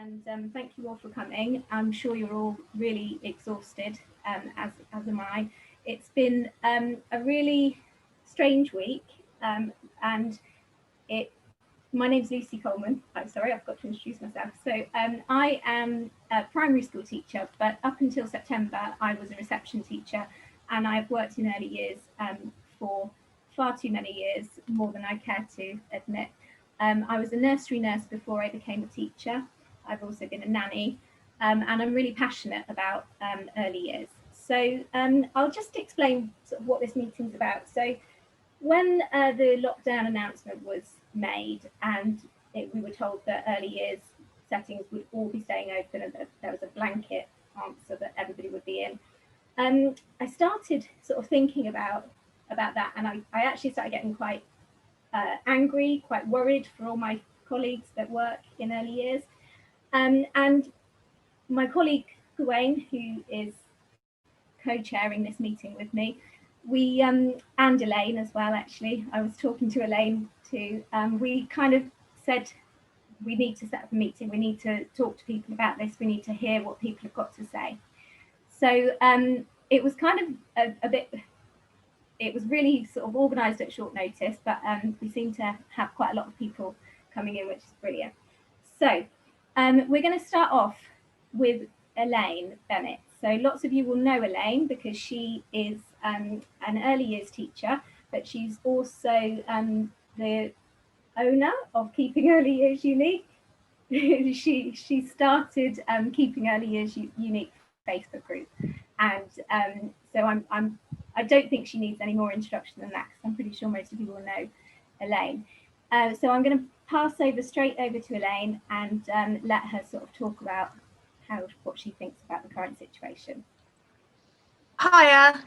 and thank you all for coming. I'm sure you're all really exhausted, as am I. It's been a really strange week, and my name's Lucy Coleman. I'm sorry, I've got to introduce myself. So I am a primary school teacher, but up until September, I was a reception teacher, and I've worked in early years for far too many years, more than I care to admit. I was a nursery nurse before I became a teacher. I've also been a nanny, and I'm really passionate about early years. So I'll just explain sort of what this meeting's about. So when the lockdown announcement was made and we were told that early years settings would all be staying open and that there was a blanket answer that everybody would be in, I started sort of thinking about that, and I actually started getting quite angry, quite worried for all my colleagues that work in early years. And my colleague Gavin, who is co-chairing this meeting with me, we and Elaine as well, actually, I was talking to Elaine too, we kind of said we need to set up a meeting, we need to talk to people about this, we need to hear what people have got to say. So it was kind of a bit, it was really sort of organised at short notice, but we seem to have quite a lot of people coming in, which is brilliant. So we're going to start off with Elaine Bennett. So lots of you will know Elaine because she is an early years teacher, but she's also the owner of Keeping Early Years Unique. she started Keeping Early Years Unique Facebook group, and so I don't think she needs any more introduction than that, because I'm pretty sure most of you will know Elaine. So I'm going to pass straight over to Elaine and let her sort of talk about what she thinks about the current situation. Hi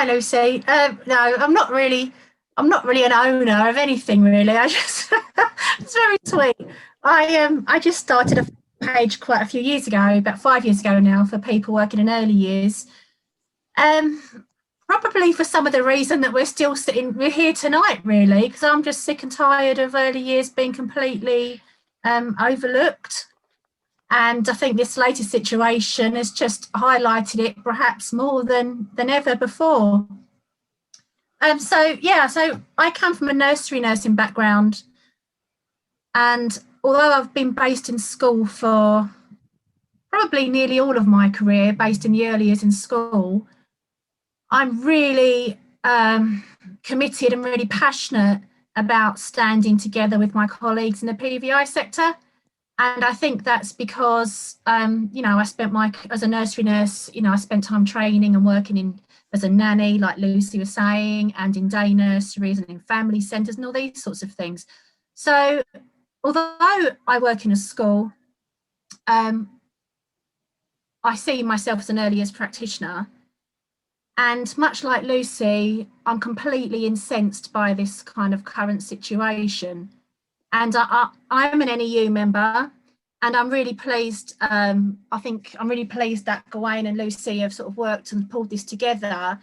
Lucy. No, I'm not really an owner of anything really. I just it's very sweet. I just started a page quite a few years ago, about 5 years ago now, for people working in early years. Probably for some of the reason that we're here tonight, really, because I'm just sick and tired of early years being completely overlooked. And I think this latest situation has just highlighted it perhaps more than ever before. So I come from a nursery nursing background, and although I've been based in school for probably nearly all of my career, based in the early years in school, I'm really committed and really passionate about standing together with my colleagues in the PVI sector. And I think that's because, I spent as a nursery nurse, I spent time training and working as a nanny, like Lucy was saying, and in day nurseries and in family centres and all these sorts of things. So although I work in a school, I see myself as an early years practitioner. And much like Lucy, I'm completely incensed by this kind of current situation. And I'm an NEU member, and I'm really pleased. I think I'm really pleased that Gavin and Lucy have sort of worked and pulled this together,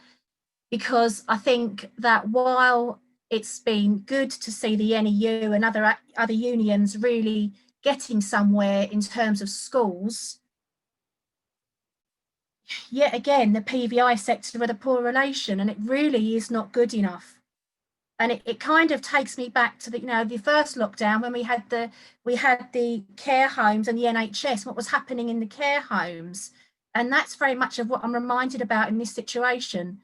because I think that while it's been good to see the NEU and other unions really getting somewhere in terms of schools, yet again, the PVI sector with a poor relation, and it really is not good enough. And it kind of takes me back to the first lockdown, when we had the care homes and the NHS, what was happening in the care homes. And that's very much of what I'm reminded about in this situation.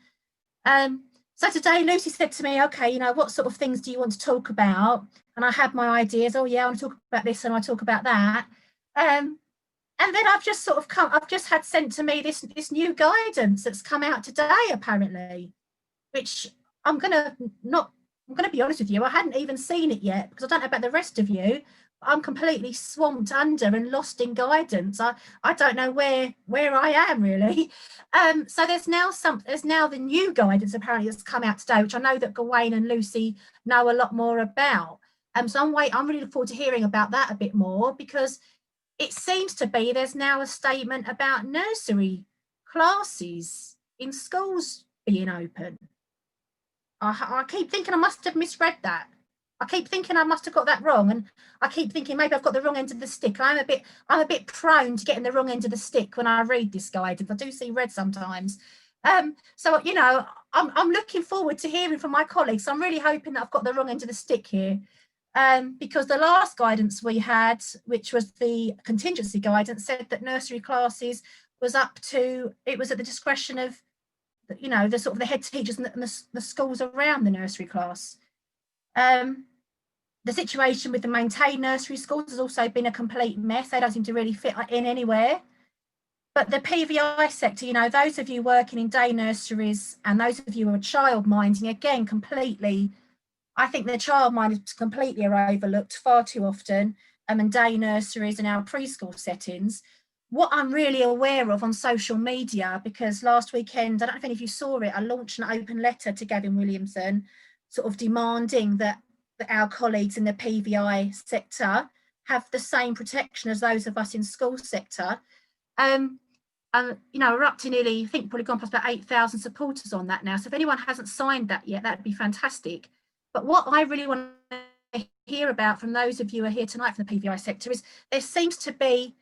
So today Lucy said to me, okay, what sort of things do you want to talk about? And I had my ideas. Oh yeah, I want to talk about this and I talk about that. And then I've just had sent to me this new guidance that's come out today, apparently, which I'm going to be honest with you, I hadn't even seen it yet, because I don't know about the rest of you. I'm completely swamped under and lost in guidance. I don't know where I am really. So there's now the new guidance apparently that's come out today, which I know that Gavin and Lucy know a lot more about. So I'm really looking forward to hearing about that a bit more, because it seems to be there's now a statement about nursery classes in schools being open. I keep thinking I must have misread that. I keep thinking I must have got that wrong, and I keep thinking maybe I've got the wrong end of the stick. I'm a bit prone to getting the wrong end of the stick when I read this guidance. I do see red sometimes. So you know, I'm looking forward to hearing from my colleagues. I'm really hoping that I've got the wrong end of the stick here, because the last guidance we had, which was the contingency guidance, said that nursery classes was up to, it was at the discretion of, you know, the sort of the head teachers and the schools around the nursery class. The situation with the maintained nursery schools has also been a complete mess. They don't seem to really fit in anywhere. But the PVI sector, you know, those of you working in day nurseries and those of you who are child minding, again, completely, I think the child mind is completely overlooked far too often, and day nurseries and our preschool settings. What I'm really aware of on social media, because last weekend, I don't know if any of you saw it, I launched an open letter to Gavin Williamson, sort of demanding that our colleagues in the PVI sector have the same protection as those of us in school sector. And you know, we're up to nearly, I think probably gone past about 8,000 supporters on that now. So if anyone hasn't signed that yet, that'd be fantastic. But what I really want to hear about from those of you who are here tonight from the PVI sector is there seems to be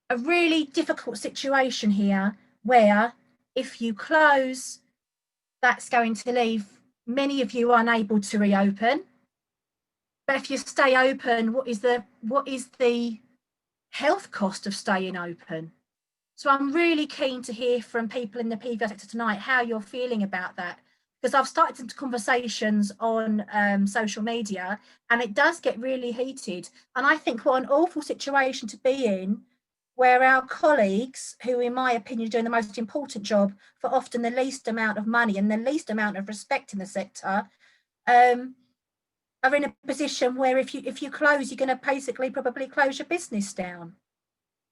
a really difficult situation here where if you close, that's going to leave many of you unable to reopen. But if you stay open, what is the health cost of staying open? So I'm really keen to hear from people in the PVI sector tonight how you're feeling about that, because I've started some conversations on social media and it does get really heated. And I think what an awful situation to be in, where our colleagues, who in my opinion are doing the most important job for often the least amount of money and the least amount of respect in the sector, are in a position where if you close, you're going to basically probably close your business down.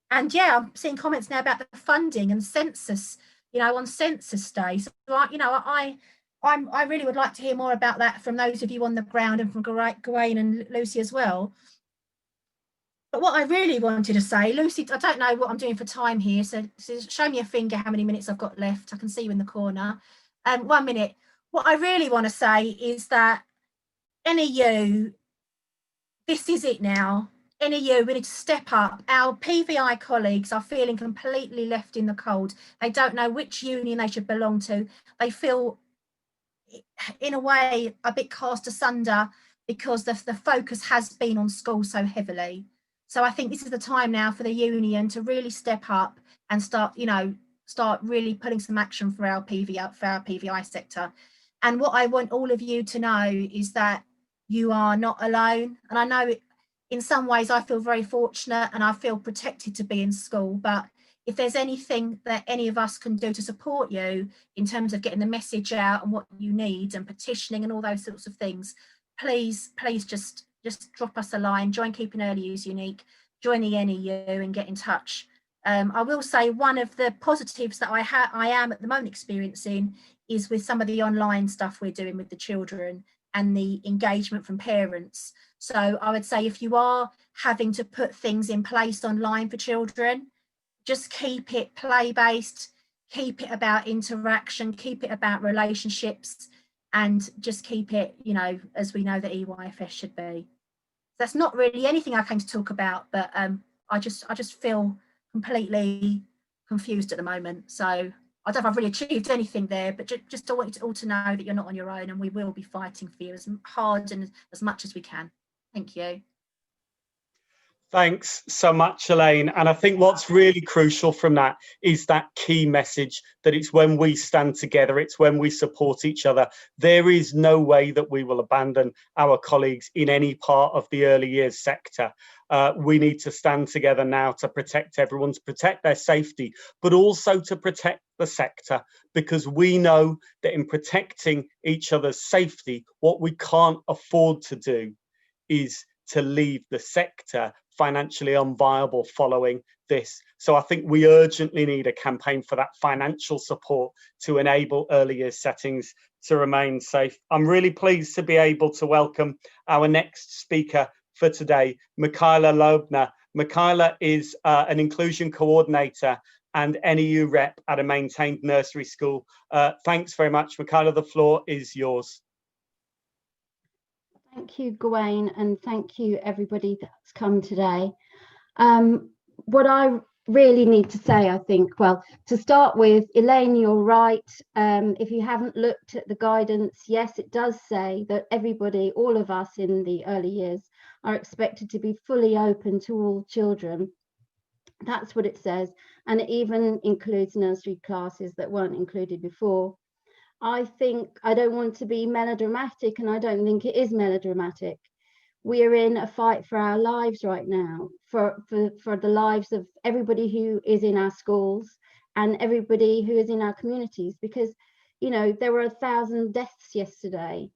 And yeah, I'm seeing comments now about the funding and census, you know, on census day. So, you know, I really would like to hear more about that from those of you on the ground and from Gawain and Lucy as well. But what I really wanted to say, Lucy, I don't know what I'm doing for time here. So show me a finger how many minutes I've got left. I can see you in the corner. 1 minute. What I really want to say is that NEU, this is it now. NEU, we need to step up. Our PVI colleagues are feeling completely left in the cold. They don't know which union they should belong to. They feel, in a way, a bit cast asunder because the focus has been on school so heavily. So I think this is the time now for the union to really step up and start really putting some action for our PVI sector. And what I want all of you to know is that you are not alone. And I know in some ways I feel very fortunate and I feel protected to be in school, but if there's anything that any of us can do to support you in terms of getting the message out and what you need and petitioning and all those sorts of things, please just drop us a line, join Keeping Early Years Unique, join the NEU and get in touch. I will say one of the positives that I am at the moment experiencing is with some of the online stuff we're doing with the children and the engagement from parents. So I would say if you are having to put things in place online for children, just keep it play-based, keep it about interaction, keep it about relationships, and just keep it, you know, as we know that EYFS should be. That's not really anything I came to talk about, but I just feel completely confused at the moment. So I don't know if I've really achieved anything there, but just I want you all to know that you're not on your own and we will be fighting for you as hard and as much as we can. Thank you. Thanks so much, Elaine. And I think what's really crucial from that is that key message that it's when we stand together, it's when we support each other. There is no way that we will abandon our colleagues in any part of the early years sector. We need to stand together now to protect everyone, to protect their safety, but also to protect the sector, because we know that in protecting each other's safety, what we can't afford to do is to leave the sector financially unviable following this. So I think we urgently need a campaign for that financial support to enable early years settings to remain safe. I'm really pleased to be able to welcome our next speaker for today, Michaela Loebner. Michaela is an inclusion coordinator and NEU rep at a maintained nursery school. Thanks very much, Michaela. The floor is yours. Thank you, Gawain, and thank you everybody that's come today. What I really need to say, I think, well, to start with, Elaine, you're right. If you haven't looked at the guidance, yes, it does say that everybody, all of us in the early years, are expected to be fully open to all children. That's what it says, and it even includes nursery classes that weren't included before. I think, I don't want to be melodramatic, and I don't think it is melodramatic. We are in a fight for our lives right now, for the lives of everybody who is in our schools and everybody who is in our communities, because, you know, there were 1,000 deaths yesterday.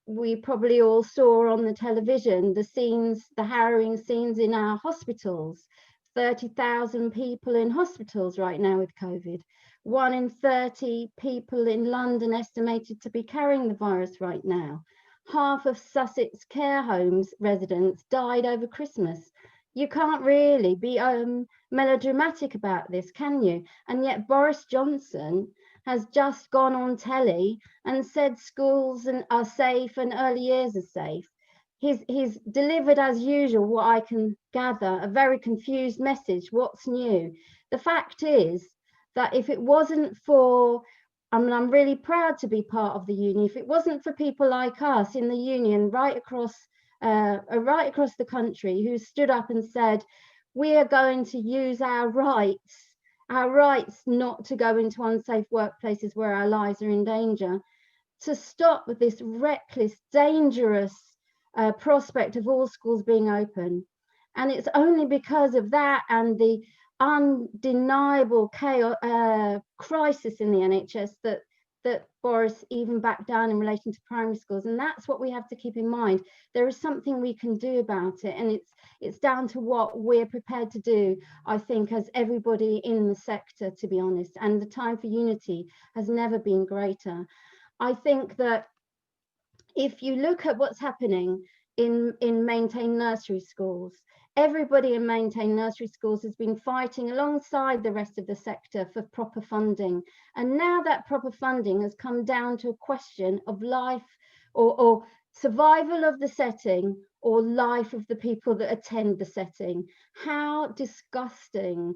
We probably all saw on the television the scenes, the harrowing scenes in our hospitals. 30,000 people in hospitals right now with COVID. 1 in 30 people in London estimated to be carrying the virus right now. Half of Sussex care homes residents died over Christmas. You can't really be melodramatic about this, can you? And yet Boris Johnson has just gone on telly and said schools are safe and early years are safe. He's delivered, as usual, what I can gather, a very confused message. What's new? The fact is that if it wasn't for, I mean, I'm really proud to be part of the union. If it wasn't for people like us in the union right across the country who stood up and said, we are going to use our rights not to go into unsafe workplaces where our lives are in danger, to stop with this reckless, dangerous prospect of all schools being open. And it's only because of that and the undeniable crisis in the NHS that Boris even backed down in relation to primary schools. And that's what we have to keep in mind. There is something we can do about it, and it's down to what we're prepared to do, I think, as everybody in the sector, to be honest. And the time for unity has never been greater. I think that if you look at what's happening in maintained nursery schools, everybody in maintained nursery schools has been fighting alongside the rest of the sector for proper funding. And now that proper funding has come down to a question of life or survival of the setting or life of the people that attend the setting. How disgusting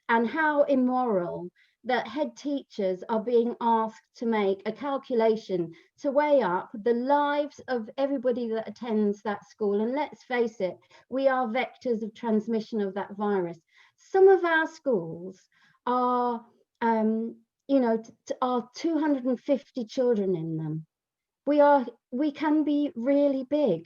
and how immoral that head teachers are being asked to make a calculation to weigh up the lives of everybody that attends that school. And let's face it, we are vectors of transmission of that virus. Some of our schools are, are 250 children in them. We can be really big.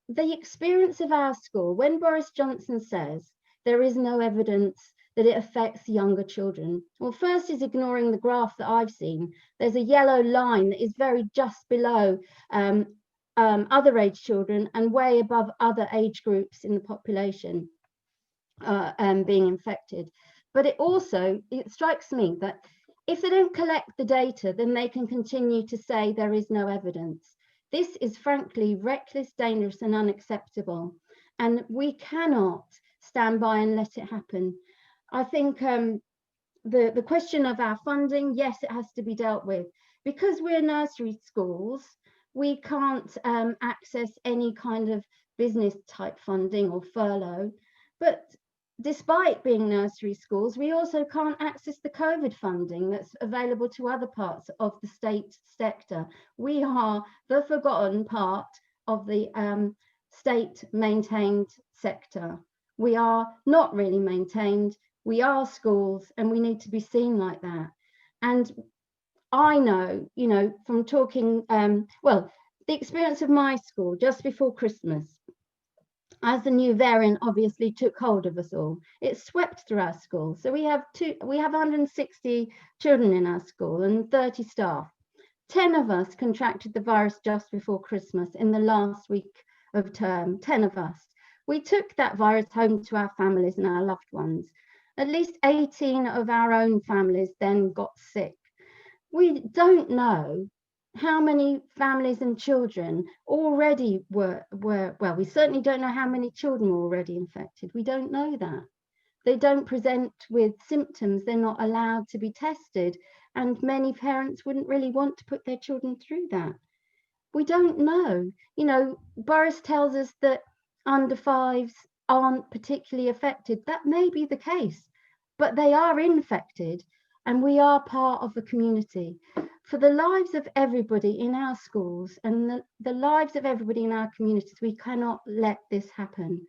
The experience of our school, when Boris Johnson says there is no evidence that it affects younger children. Well, first is ignoring the graph that I've seen. There's a yellow line that is very just below other age children and way above other age groups in the population being infected. But it strikes me that if they don't collect the data, then they can continue to say there is no evidence. This is frankly reckless, dangerous, and unacceptable. And we cannot stand by and let it happen. I think the question of our funding, yes, it has to be dealt with. Because we're nursery schools, we can't access any kind of business type funding or furlough. But despite being nursery schools, we also can't access the COVID funding that's available to other parts of the state sector. We are the forgotten part of the state maintained sector. We are not really maintained. We are schools, and we need to be seen like that. And I know, from talking, the experience of my school just before Christmas, as the new variant obviously took hold of us all, it swept through our school. So we have 160 children in our school and 30 staff. 10 of us contracted the virus just before Christmas in the last week of term, 10 of us. We took that virus home to our families and our loved ones. At least 18 of our own families then got sick. We don't know how many families and children already were, we certainly don't know how many children were already infected. We don't know that. They don't present with symptoms. They're not allowed to be tested. And many parents wouldn't really want to put their children through that. We don't know. You know, Boris tells us that under fives aren't particularly affected. That may be the case, but they are infected, and we are part of a community. For the lives of everybody in our schools and the lives of everybody in our communities, we cannot let this happen.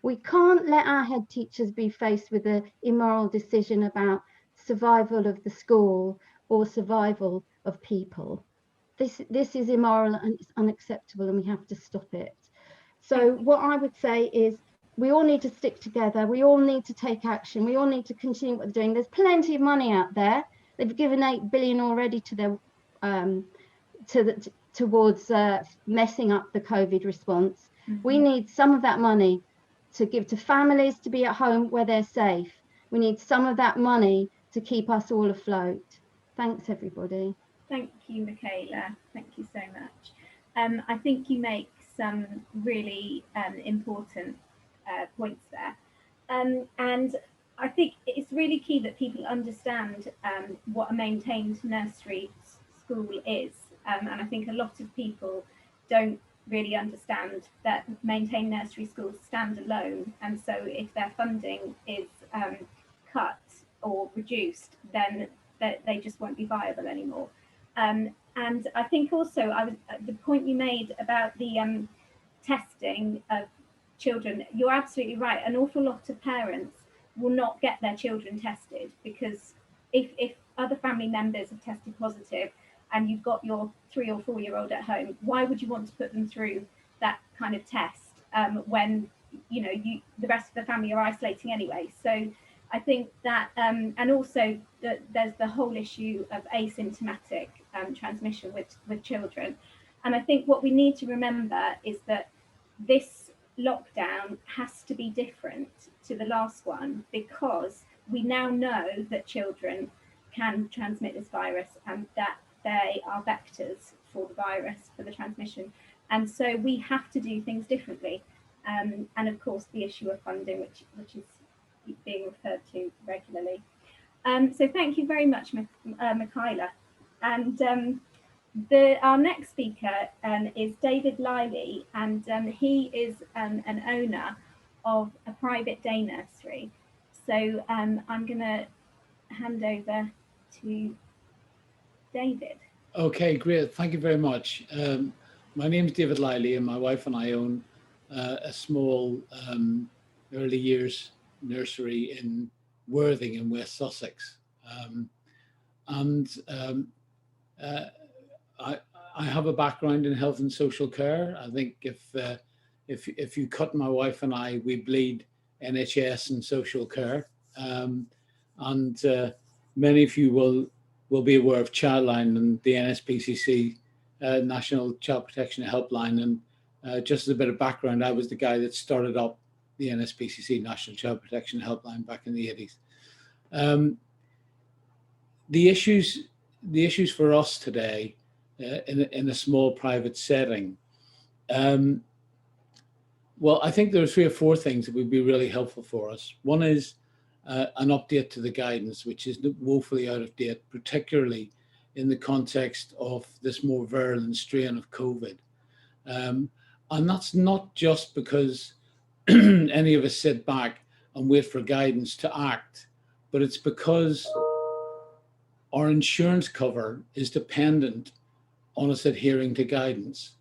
We can't let our head teachers be faced with an immoral decision about survival of the school or survival of people. This is immoral and it's unacceptable, and we have to stop it. So what I would say is, we all need to stick together. We all need to take action. We all need to continue what they're doing. There's plenty of money out there. They've given 8 billion already to their towards messing up the COVID response. We need some of that money to give to families to be at home where they're safe. We need some of that money to keep us all afloat. Thanks, everybody. Thank you, Michaela. Thank you so much. I think you make some really important points there. And I think it's really key that people understand what a maintained nursery school is. And I think a lot of people don't really understand that maintained nursery schools stand alone. And so if their funding is cut or reduced, then they just won't be viable anymore. And I think also the point you made about the testing of children, you're absolutely right. An awful lot of parents will not get their children tested, because if other family members have tested positive and you've got your 3 or 4 year old at home, why would you want to put them through that kind of test when the rest of the family are isolating anyway? So I think that and also there's the whole issue of asymptomatic transmission with children. And I think what we need to remember is that this lockdown has to be different to the last one, because we now know that children can transmit this virus and that they are vectors for the virus, for the transmission. And so we have to do things differently. And of course, the issue of funding, which is being referred to regularly. So thank you very much, Michaela. And our next speaker is David Liley, and he is an owner of a private day nursery. So I'm going to hand over to David. Okay, great. Thank you very much. My name is David Liley, and my wife and I own a small early years nursery in Worthing in West Sussex. I have a background in health and social care. I think if you cut my wife and I, we bleed NHS and social care. Many of you will be aware of Childline and the NSPCC National Child Protection Helpline. And just as a bit of background, I was the guy that started up the NSPCC National Child Protection Helpline back in the 80s. The issues for us today in a small private setting, well, I think there are 3 or 4 things that would be really helpful for us. One is an update to the guidance, which is woefully out of date, particularly in the context of this more virulent strain of COVID. And that's not just because any of us sit back and wait for guidance to act, but it's because our insurance cover is dependent on us adhering to guidance.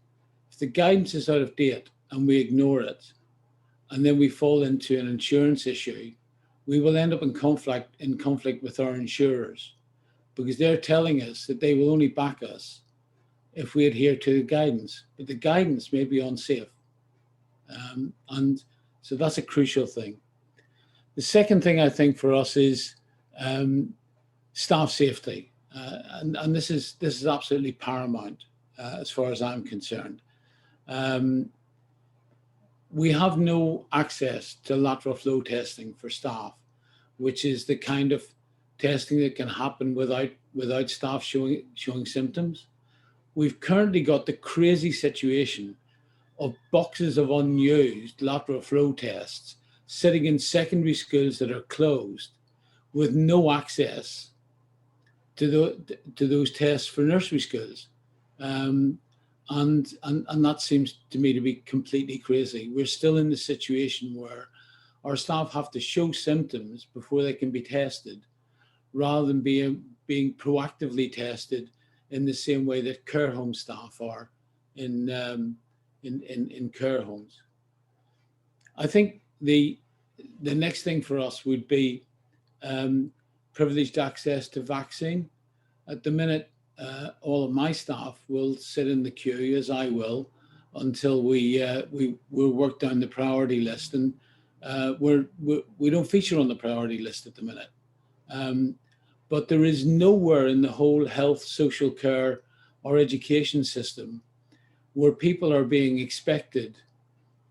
If the guidance is out of date and we ignore it, and then we fall into an insurance issue, we will end up in conflict with our insurers, because they're telling us that they will only back us if we adhere to the guidance, but the guidance may be unsafe. And so that's a crucial thing. The second thing I think for us is staff safety. And this is absolutely paramount as far as I'm concerned. We have no access to lateral flow testing for staff, which is the kind of testing that can happen without staff showing symptoms. We've currently got the crazy situation of boxes of unused lateral flow tests sitting in secondary schools that are closed with no access to those tests for nursery schools. And And that seems to me to be completely crazy. We're still in the situation where our staff have to show symptoms before they can be tested, rather than being proactively tested in the same way that care home staff are in care homes. I think the next thing for us would be privileged access to vaccine. At the minute, all of my staff will sit in the queue, as I will, until we work down the priority list, and we don't feature on the priority list at the minute. But there is nowhere in the whole health, social care, or education system where people are being expected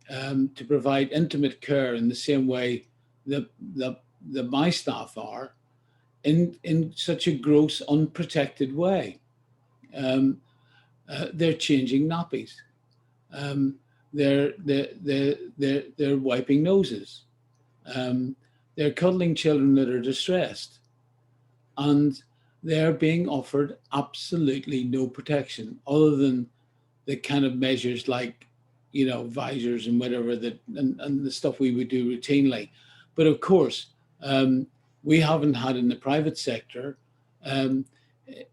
to provide intimate care in the same way that my staff are, in such a gross, unprotected way. They're changing nappies. They're wiping noses. They're cuddling children that are distressed, and they're being offered absolutely no protection other than the kind of measures like, visors and whatever and the stuff we would do routinely. But of course, we haven't had in the private sector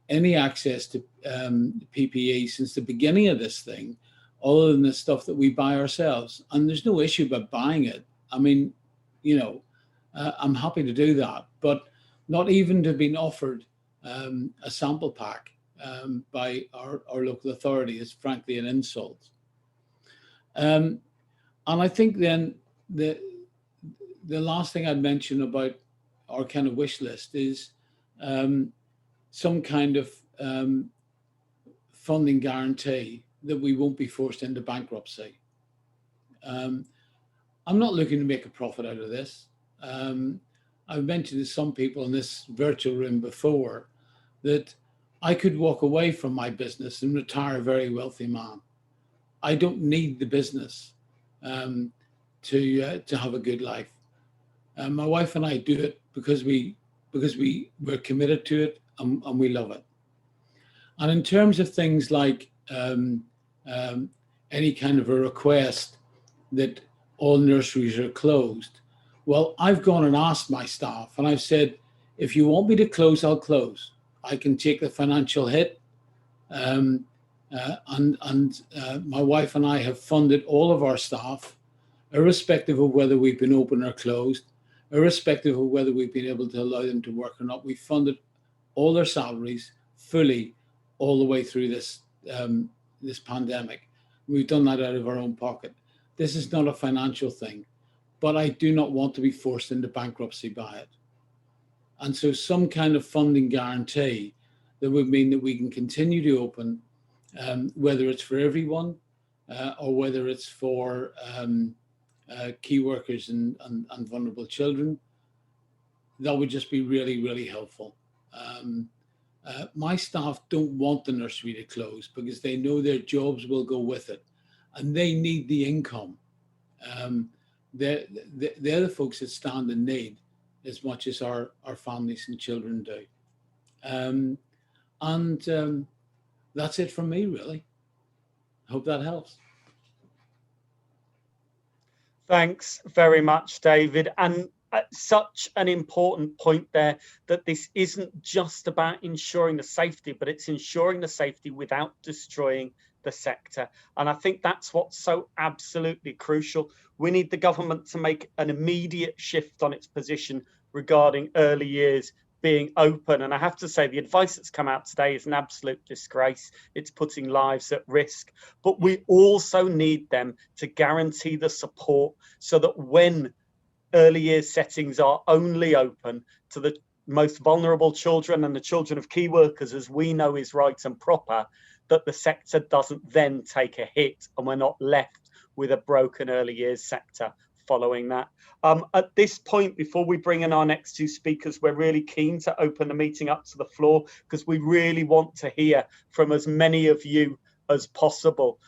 any access to PPE since the beginning of this thing, other than the stuff that we buy ourselves. And there's no issue about buying it. I mean, I'm happy to do that, but not even to have been offered a sample pack by our local authority is frankly an insult. And I think then the last thing I'd mention about our kind of wish list is some kind of funding guarantee that we won't be forced into bankruptcy. I'm not looking to make a profit out of this. I've mentioned to some people in this virtual room before that I could walk away from my business and retire a very wealthy man. I don't need the business to have a good life. My wife and I do it because we're committed to it and we love it. And in terms of things like any kind of a request that all nurseries are closed, well, I've gone and asked my staff and I've said, if you want me to close, I'll close. I can take the financial hit. And my wife and I have funded all of our staff, irrespective of whether we've been open or closed, irrespective of whether we've been able to allow them to work or not. We've funded all their salaries fully all the way through this pandemic. We've done that out of our own pocket. This is not a financial thing, but I do not want to be forced into bankruptcy by it. And so some kind of funding guarantee that would mean that we can continue to open, whether it's for everyone or whether it's for key workers and vulnerable children, that would just be really, really helpful. My staff don't want the nursery to close because they know their jobs will go with it and they need the income. They're the folks that stand in need as much as our families and children do. That's it from me, really. I hope that helps. Thanks very much, David. And such an important point there, that this isn't just about ensuring the safety, but it's ensuring the safety without destroying the sector. And I think that's what's so absolutely crucial. We need the government to make an immediate shift on its position regarding early years being open. And I have to say, the advice that's come out today is an absolute disgrace. It's putting lives at risk. But we also need them to guarantee the support so that when early years settings are only open to the most vulnerable children and the children of key workers, as we know is right and proper, that the sector doesn't then take a hit and we're not left with a broken early years sector following that. At this point, before we bring in our next two speakers, we're really keen to open the meeting up to the floor because we really want to hear from as many of you as possible.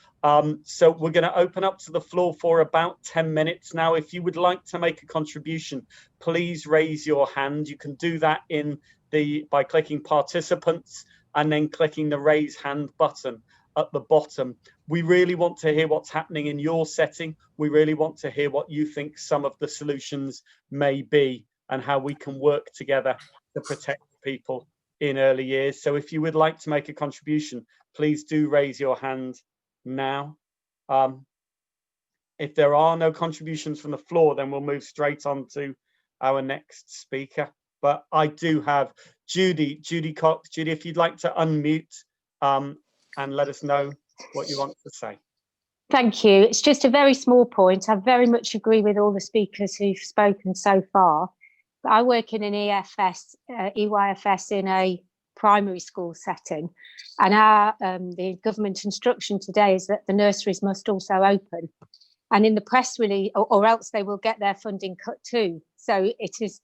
So we're going to open up to the floor for about 10 minutes now. If you would like to make a contribution, please raise your hand. You can do that by clicking participants and then clicking the raise hand button. at the bottom. We really want to hear what's happening in your setting. We really want to hear what you think some of the solutions may be and how we can work together to protect people in early years. So if you would like to make a contribution, please do raise your hand now. If there are no contributions from the floor, then we'll move straight on to our next speaker. But I do have Judy Cox. Judy, if you'd like to unmute and let us know what you want to say. Thank you. It's just a very small point. I very much agree with all the speakers who've spoken so far. I work in an EYFS in a primary school setting, and the government instruction today is that the nurseries must also open. And in the press release, or else they will get their funding cut too. So it is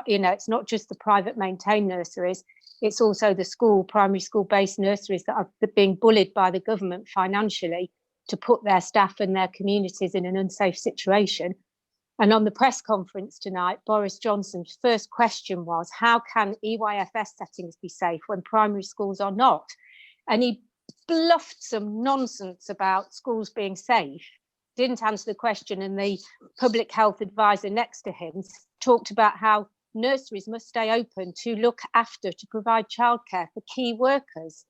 it's not just the private maintained nurseries, it's also the primary school based nurseries that are being bullied by the government financially to put their staff and their communities in an unsafe situation. And on the press conference tonight, Boris Johnson's first question was, how can EYFS settings be safe when primary schools are not? And he bluffed some nonsense about schools being safe, didn't answer the question, and the public health advisor next to him talked about how nurseries must stay open to look after, to provide childcare for key workers,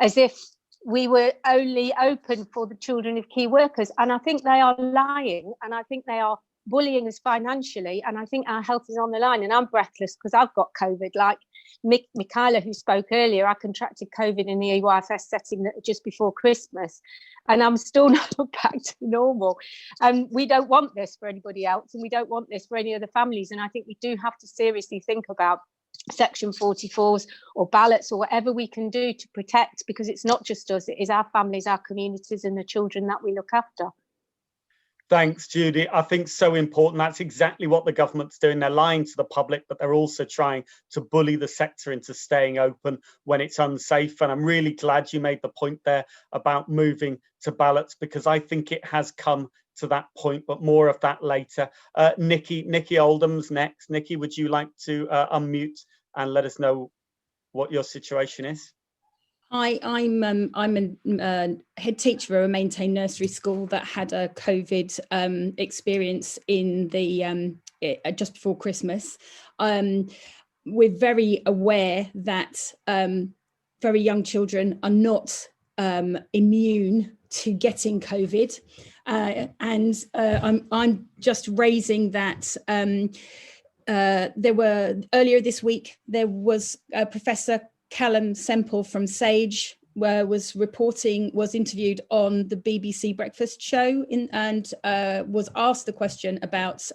as if we were only open for the children of key workers. And I think they are lying, and I think they are bullying us financially, and I think our health is on the line. And I'm breathless because I've got COVID. Like Michaela, who spoke earlier, I contracted COVID in the EYFS setting just before Christmas, and I'm still not back to normal. And we don't want this for anybody else, and we don't want this for any other families. And I think we do have to seriously think about Section 44s or ballots or whatever we can do to protect, because it's not just us, it is our families, our communities, and the children that we look after. Thanks, Judy. I think so important. That's exactly what the government's doing. They're lying to the public, but they're also trying to bully the sector into staying open when it's unsafe. And I'm really glad you made the point there about moving to ballots, because I think it has come to that point, but more of that later. Nikki Oldham's next. Nikki, would you like to unmute and let us know what your situation is? I'm a head teacher of a maintained nursery school that had a COVID experience in the just before Christmas. We're very aware that very young children are not immune to getting COVID, and I'm just raising that. There were earlier this week there was Professor Callum Semple from Sage was interviewed on the BBC Breakfast Show and was asked the question about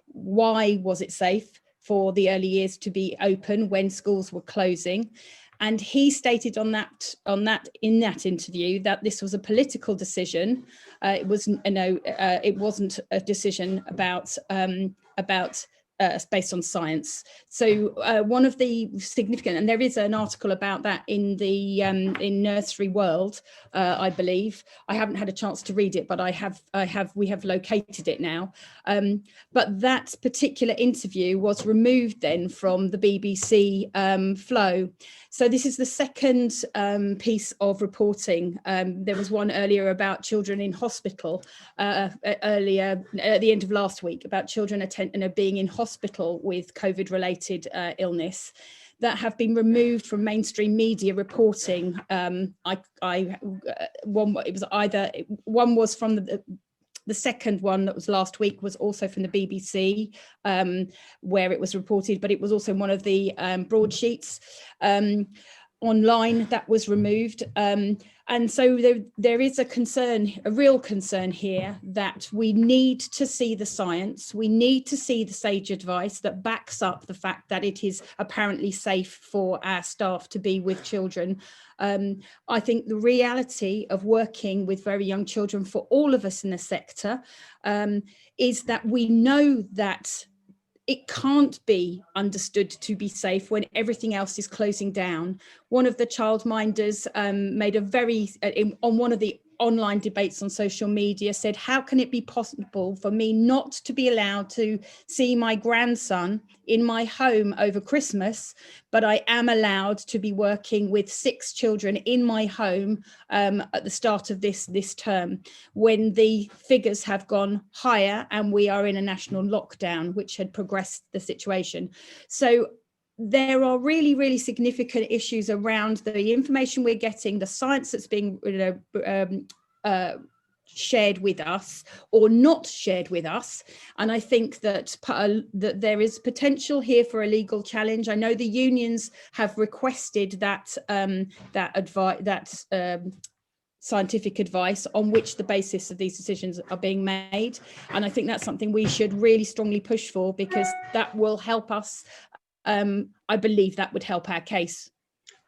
why was it safe for the early years to be open when schools were closing. And he stated in that interview that this was a political decision. It wasn't a decision about based on science. So one of the significant, and there is an article about that in the in Nursery World, I believe. I haven't had a chance to read it, but we have located it now. But that particular interview was removed then from the BBC flow. So this is the second piece of reporting. There was one earlier about children in hospital, earlier at the end of last week, about children being in hospital with COVID-related illness that have been removed from mainstream media reporting. One was from the second one that was last week was also from the BBC, where it was reported, but it was also one of the broadsheets online that was removed. And so there is a real concern here that we need to see the science, we need to see the sage advice that backs up the fact that it is apparently safe for our staff to be with children. I think the reality of working with very young children for all of us in the sector is that we know that it can't be understood to be safe when everything else is closing down. One of the childminders made a very, on one of the online debates on social media, said, how can it be possible for me not to be allowed to see my grandson in my home over Christmas, but I am allowed to be working with 6 children in my home at the start of this term, when the figures have gone higher and we are in a national lockdown, which had progressed the situation. So there are really, really significant issues around the information we're getting, the science that's being shared with us or not shared with us. And I think that there is potential here for a legal challenge. I know the unions have requested that scientific advice on which the basis of these decisions are being made. And I think that's something we should really strongly push for, because that will help us. I believe that would help our case.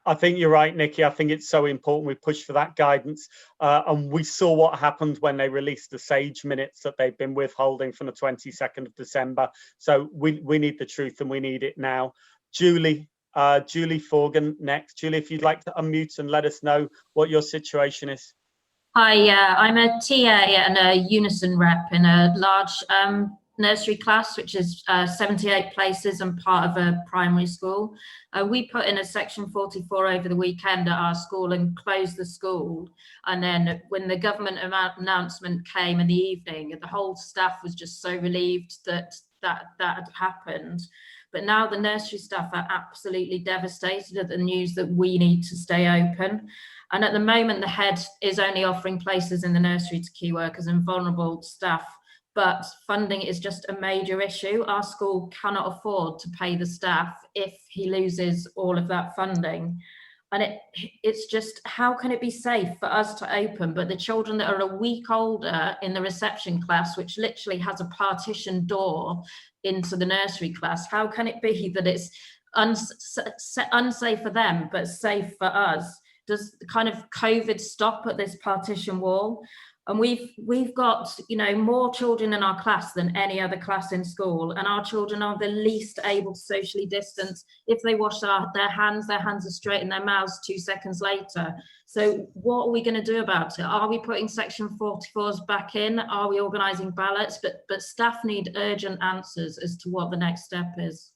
I think you're right, Nikki. I think it's so important we push for that guidance. And we saw what happened when they released the SAGE minutes that they've been withholding from the 22nd of December. So we need the truth, and we need it now. Julie Forgan next. Julie, if you'd like to unmute and let us know what your situation is. Hi, I'm a TA and a Unison rep in a large nursery class, which is 78 places and part of a primary school. We put in a section 44 over the weekend at our school and closed the school. And then when the government announcement came in the evening, the whole staff was just so relieved that had happened. But now the nursery staff are absolutely devastated at the news that we need to stay open. And at the moment, the head is only offering places in the nursery to key workers and vulnerable staff. But funding is just a major issue. Our school cannot afford to pay the staff if he loses all of that funding. And it's just, how can it be safe for us to open, but the children that are a week older in the reception class, which literally has a partition door into the nursery class, how can it be that it's unsafe for them, but safe for us? Does the kind of COVID stop at this partition wall? And we've got, more children in our class than any other class in school, and our children are the least able to socially distance. If they wash their hands are straight in their mouths 2 seconds later. So what are we going to do about it? Are we putting section 44s back in? Are we organising ballots? But staff need urgent answers as to what the next step is.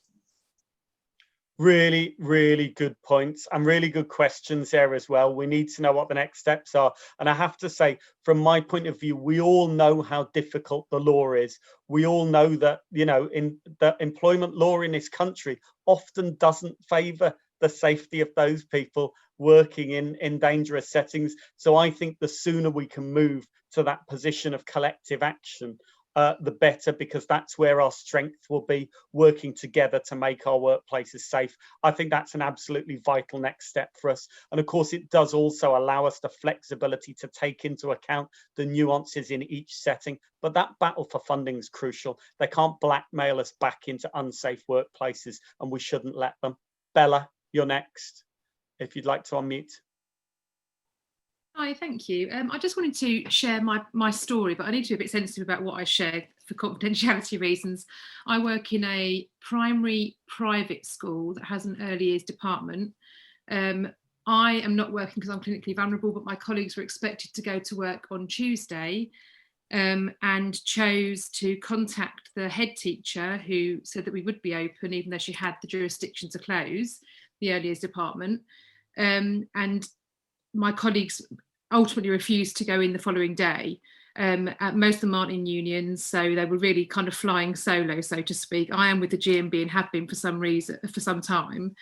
Really, really good points and really good questions there as well. We need to know what the next steps are. And I have to say, from my point of view, we all know how difficult the law is. We all know that, in the employment law in this country often doesn't favour the safety of those people working in dangerous settings. So I think the sooner we can move to that position of collective action, the better, because that's where our strength will be, working together to make our workplaces safe. I think that's an absolutely vital next step for us. And of course, it does also allow us the flexibility to take into account the nuances in each setting. But that battle for funding is crucial. They can't blackmail us back into unsafe workplaces, and we shouldn't let them. Bella, you're next, if you'd like to unmute. Hi, thank you. I just wanted to share my story, but I need to be a bit sensitive about what I share for confidentiality reasons. I work in a primary private school that has an early years department. I am not working because I'm clinically vulnerable, but my colleagues were expected to go to work on Tuesday and chose to contact the head teacher, who said that we would be open even though she had the jurisdiction to close the early years department. And my colleagues ultimately refused to go in the following day. Most of them aren't in unions, so they were really kind of flying solo, so to speak. I am with the GMB and have been for some time.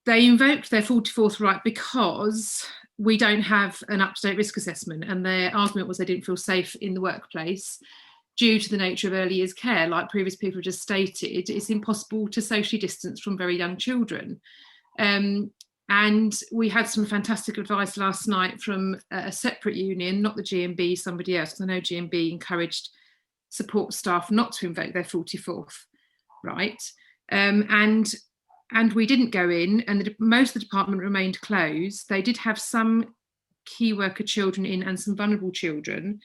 They invoked their 44th right because we don't have an up-to-date risk assessment, and their argument was they didn't feel safe in the workplace due to the nature of early years care. Like previous people just stated, it's impossible to socially distance from very young children. And we had some fantastic advice last night from a separate union, not the GMB, somebody else, because I know GMB encouraged support staff not to invoke their 44th right. And we didn't go in, and most of the department remained closed. They did have some key worker children in and some vulnerable children.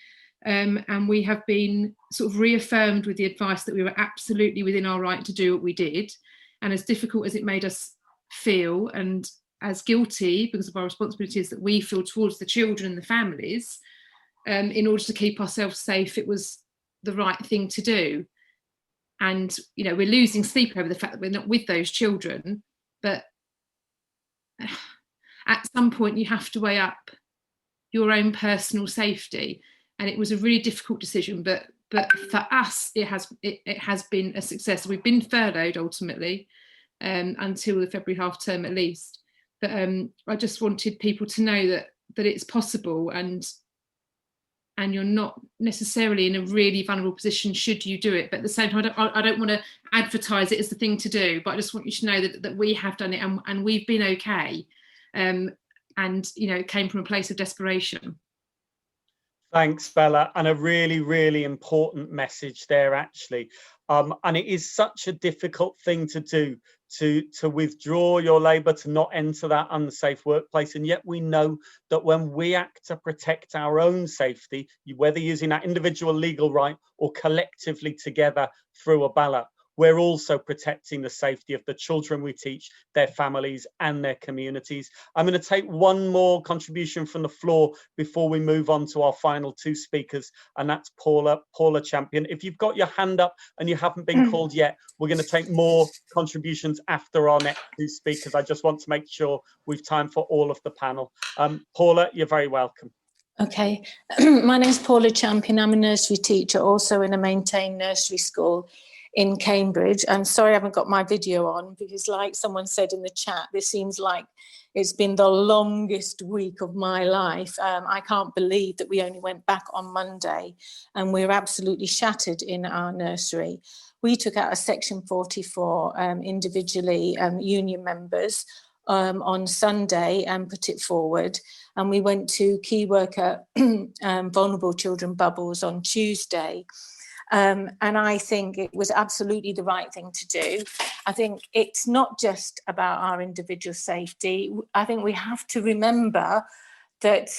And we have been sort of reaffirmed with the advice that we were absolutely within our right to do what we did. And as difficult as it made us feel, and as guilty because of our responsibilities that we feel towards the children and the families, in order to keep ourselves safe, it was the right thing to do. And, you know, we're losing sleep over the fact that we're not with those children, but at some point you have to weigh up your own personal safety. And it was a really difficult decision, but for us, it has been a success. We've been furloughed ultimately until the February half term at least. But I just wanted people to know that it's possible, and you're not necessarily in a really vulnerable position should you do it. But at the same time, I don't want to advertise it as the thing to do, but I just want you to know that we have done it, and we've been okay. And, you know, it came from a place of desperation. Thanks, Bella, and a really, really important message there, actually. And it is such a difficult thing to do, to withdraw your labour, to not enter that unsafe workplace. And yet we know that when we act to protect our own safety, whether using that individual legal right or collectively together through a ballot, we're also protecting the safety of the children we teach, their families and their communities. I'm going to take one more contribution from the floor before we move on to our final two speakers, and that's Paula Champion. If you've got your hand up and you haven't been called yet, we're going to take more contributions after our next two speakers. I just want to make sure we've time for all of the panel. Paula, you're very welcome. Okay, my name's Paula Champion. I'm a nursery teacher, also in a maintained nursery school in Cambridge. I'm sorry I haven't got my video on, because like someone said in the chat, this seems like it's been the longest week of my life. I can't believe that we only went back on Monday, and we're absolutely shattered in our nursery. We took out a Section 44 individually, union members, on Sunday and put it forward. And we went to key worker vulnerable children bubbles on Tuesday. And I think it was absolutely the right thing to do. I think it's not just about our individual safety. I think we have to remember that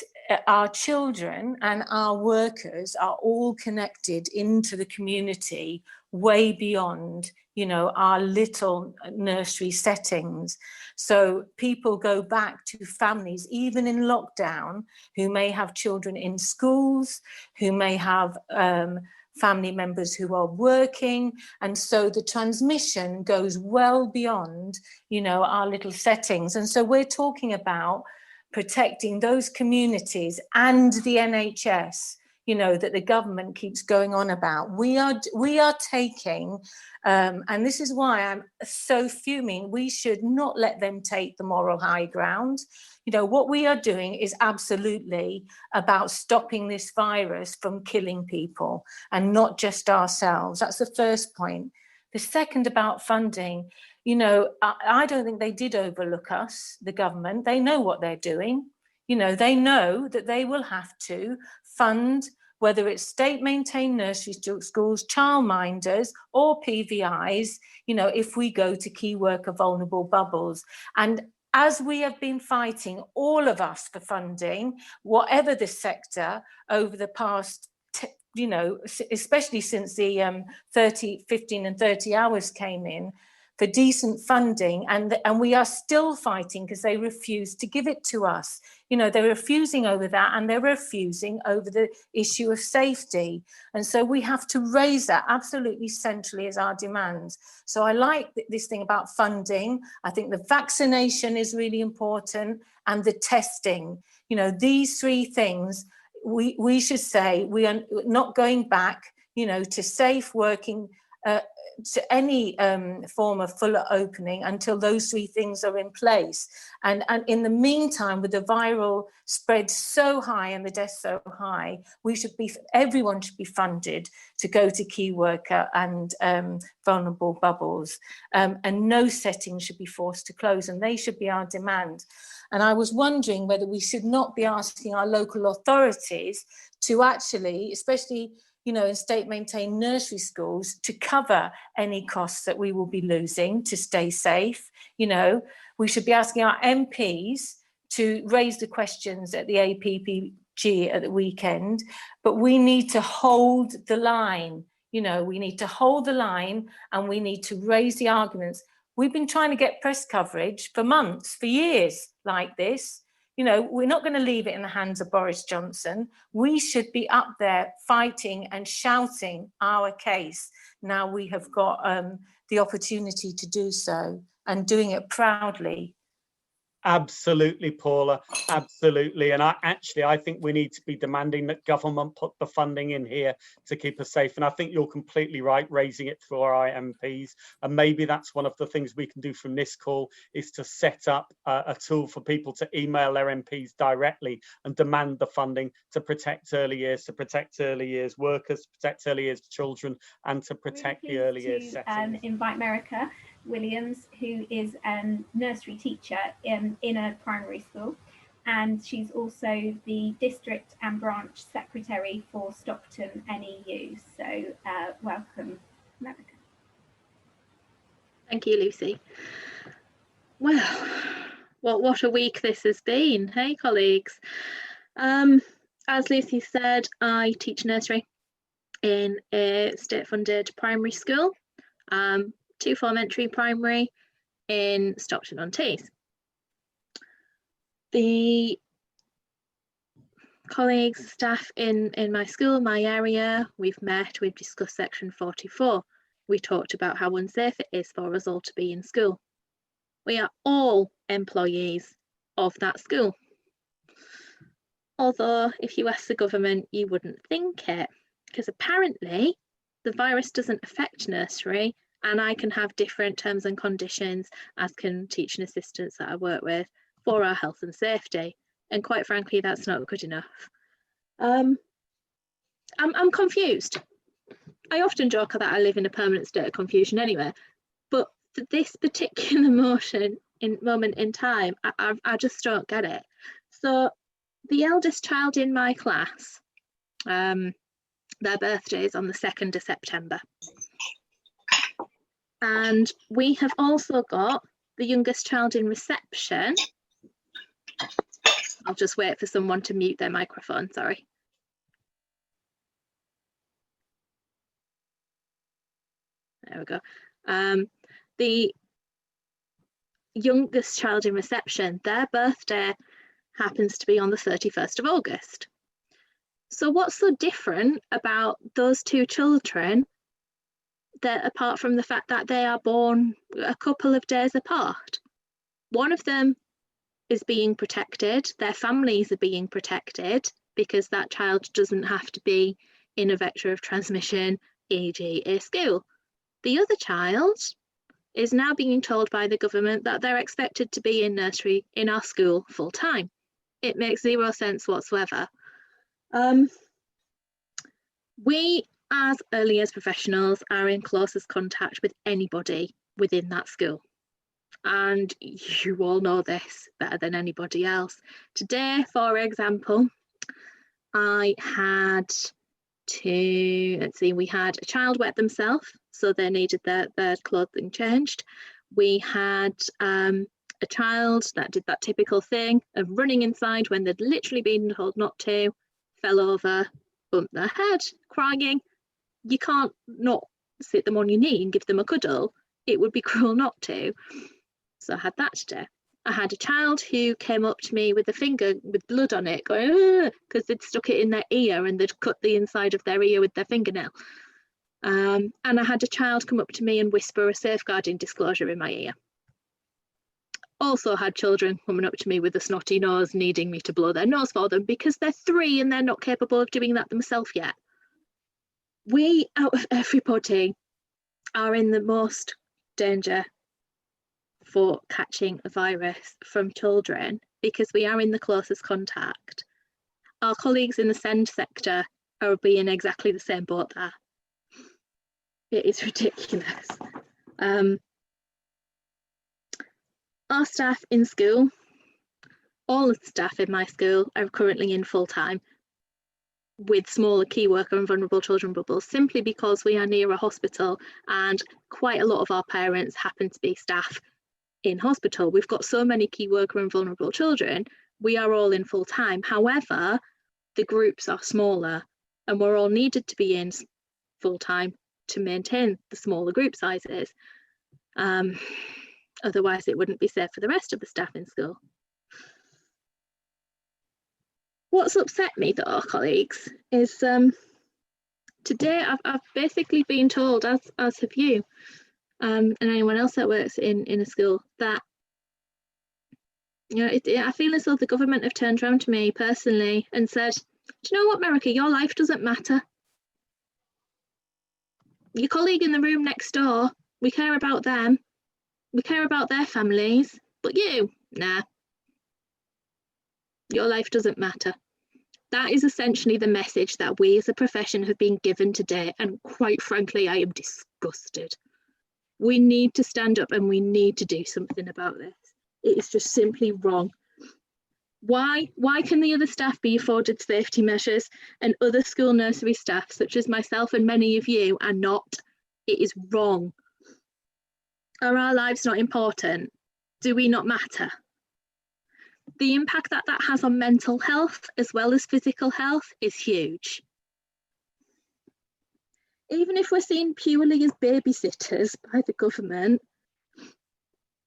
our children and our workers are all connected into the community way beyond, you know, our little nursery settings. So people go back to families, even in lockdown, who may have children in schools, who may have family members who are working, and so the transmission goes well beyond, you know, our little settings. And so we're talking about protecting those communities and the NHS, you know, that the government keeps going on about. We are taking, and this is why I'm so fuming, we should not let them take the moral high ground. You know, what we are doing is absolutely about stopping this virus from killing people, and not just ourselves. That's the first point. The second about funding, you know, I don't think they did overlook us, the government. They know what they're doing. You know, they know that they will have to fund, whether it's state-maintained nursery schools, childminders or PVIs, you know, if we go to key worker vulnerable bubbles. And as we have been fighting, all of us, for funding, whatever the sector, over the past, you know, especially since the 15 and 30 hours came in, for decent funding, and we are still fighting because they refuse to give it to us. You know, they're refusing over that, and they're refusing over the issue of safety. And so we have to raise that absolutely centrally as our demands. So I like this thing about funding. I think the vaccination is really important, and the testing. You know, these three things, we should say we are not going back, you know, to safe working, to any form of fuller opening until those three things are in place. And in the meantime, with the viral spread so high and the deaths so high, everyone should be funded to go to key worker and vulnerable bubbles. And no setting should be forced to close, and they should be our demand. And I was wondering whether we should not be asking our local authorities to actually, especially, you know, in state-maintained nursery schools, to cover any costs that we will be losing to stay safe. You know, we should be asking our MPs to raise the questions at the APPG at the weekend, but we need to hold the line. You know, we need to hold the line, and we need to raise the arguments. We've been trying to get press coverage for months, for years like this. You know, we're not going to leave it in the hands of Boris Johnson. We should be up there fighting and shouting our case. Now we have got the opportunity to do so, and doing it proudly. Absolutely, Paula, absolutely. And I think we need to be demanding that government put the funding in here to keep us safe. And I think you're completely right, raising it through our MPs. And maybe that's one of the things we can do from this call, is to set up a tool for people to email their MPs directly and demand the funding to protect early years, to protect early years workers, to protect early years children, and to protect the early years settings. Invite America Williams, who is a nursery teacher in a primary school, and she's also the district and branch secretary for Stockton NEU. So welcome, America. Thank you, Lucy. Well, what a week this has been, hey colleagues. As Lucy said, I teach nursery in a state-funded primary school. 2-form entry primary in Stockton-on-Tees. The colleagues, staff in my school, my area, we've discussed section 44. We talked about how unsafe it is for us all to be in school. We are all employees of that school. Although if you ask the government, you wouldn't think it, because apparently the virus doesn't affect nursery, and I can have different terms and conditions, as can teaching assistants that I work with, for our health and safety. And quite frankly, that's not good enough. I'm confused. I often joke that I live in a permanent state of confusion anyway, but for this particular moment in time, I just don't get it. So the eldest child in my class, their birthday is on the 2nd of September. And we have also got the youngest child in reception. I'll just wait for someone to mute their microphone, sorry. There we go. The youngest child in reception, their birthday happens to be on the 31st of August. So what's so different about those two children, that apart from the fact that they are born a couple of days apart? One of them is being protected, their families are being protected, because that child doesn't have to be in a vector of transmission, e.g. a school. The other child is now being told by the government that they're expected to be in nursery in our school full time. It makes zero sense whatsoever. We as early years professionals are in closest contact with anybody within that school. And you all know this better than anybody else. Today, for example, I had we had a child wet themselves, so they needed their clothing changed. We had a child that did that typical thing of running inside when they'd literally been told not to, fell over, bumped their head, crying. You can't not sit them on your knee and give them a cuddle. It would be cruel not to. So I had that today. I had a child who came up to me with a finger with blood on it, going, because they'd stuck it in their ear and they'd cut the inside of their ear with their fingernail. And I had a child come up to me and whisper a safeguarding disclosure in my ear. Also had children coming up to me with a snotty nose, needing me to blow their nose for them because they're 3 and they're not capable of doing that themselves yet. We, out of everybody, are in the most danger for catching a virus from children because we are in the closest contact. Our colleagues in the SEND sector are being exactly the same boat there. It is ridiculous. Our staff in school, all of the staff in my school are currently in full time with smaller key worker and vulnerable children bubbles, simply because we are near a hospital and quite a lot of our parents happen to be staff in hospital. We've got so many key worker and vulnerable children, we are all in full time. However, the groups are smaller and we're all needed to be in full time to maintain the smaller group sizes. Otherwise, it wouldn't be safe for the rest of the staff in school. What's upset me though, colleagues, is today I've basically been told, as have you, and anyone else that works in a school, that, you know, I feel as though the government have turned around to me personally and said, do you know what, America, your life doesn't matter. Your colleague in the room next door, we care about them, we care about their families, but you, nah, your life doesn't matter. That is essentially the message that we as a profession have been given today, and quite frankly, I am disgusted. We need to stand up and we need to do something about this. It is just simply wrong. Why can the other staff be afforded safety measures and other school nursery staff, such as myself and many of you, are not? It is wrong. Are our lives not important? Do we not matter? The impact that has on mental health as well as physical health is huge. Even if we're seen purely as babysitters by the government,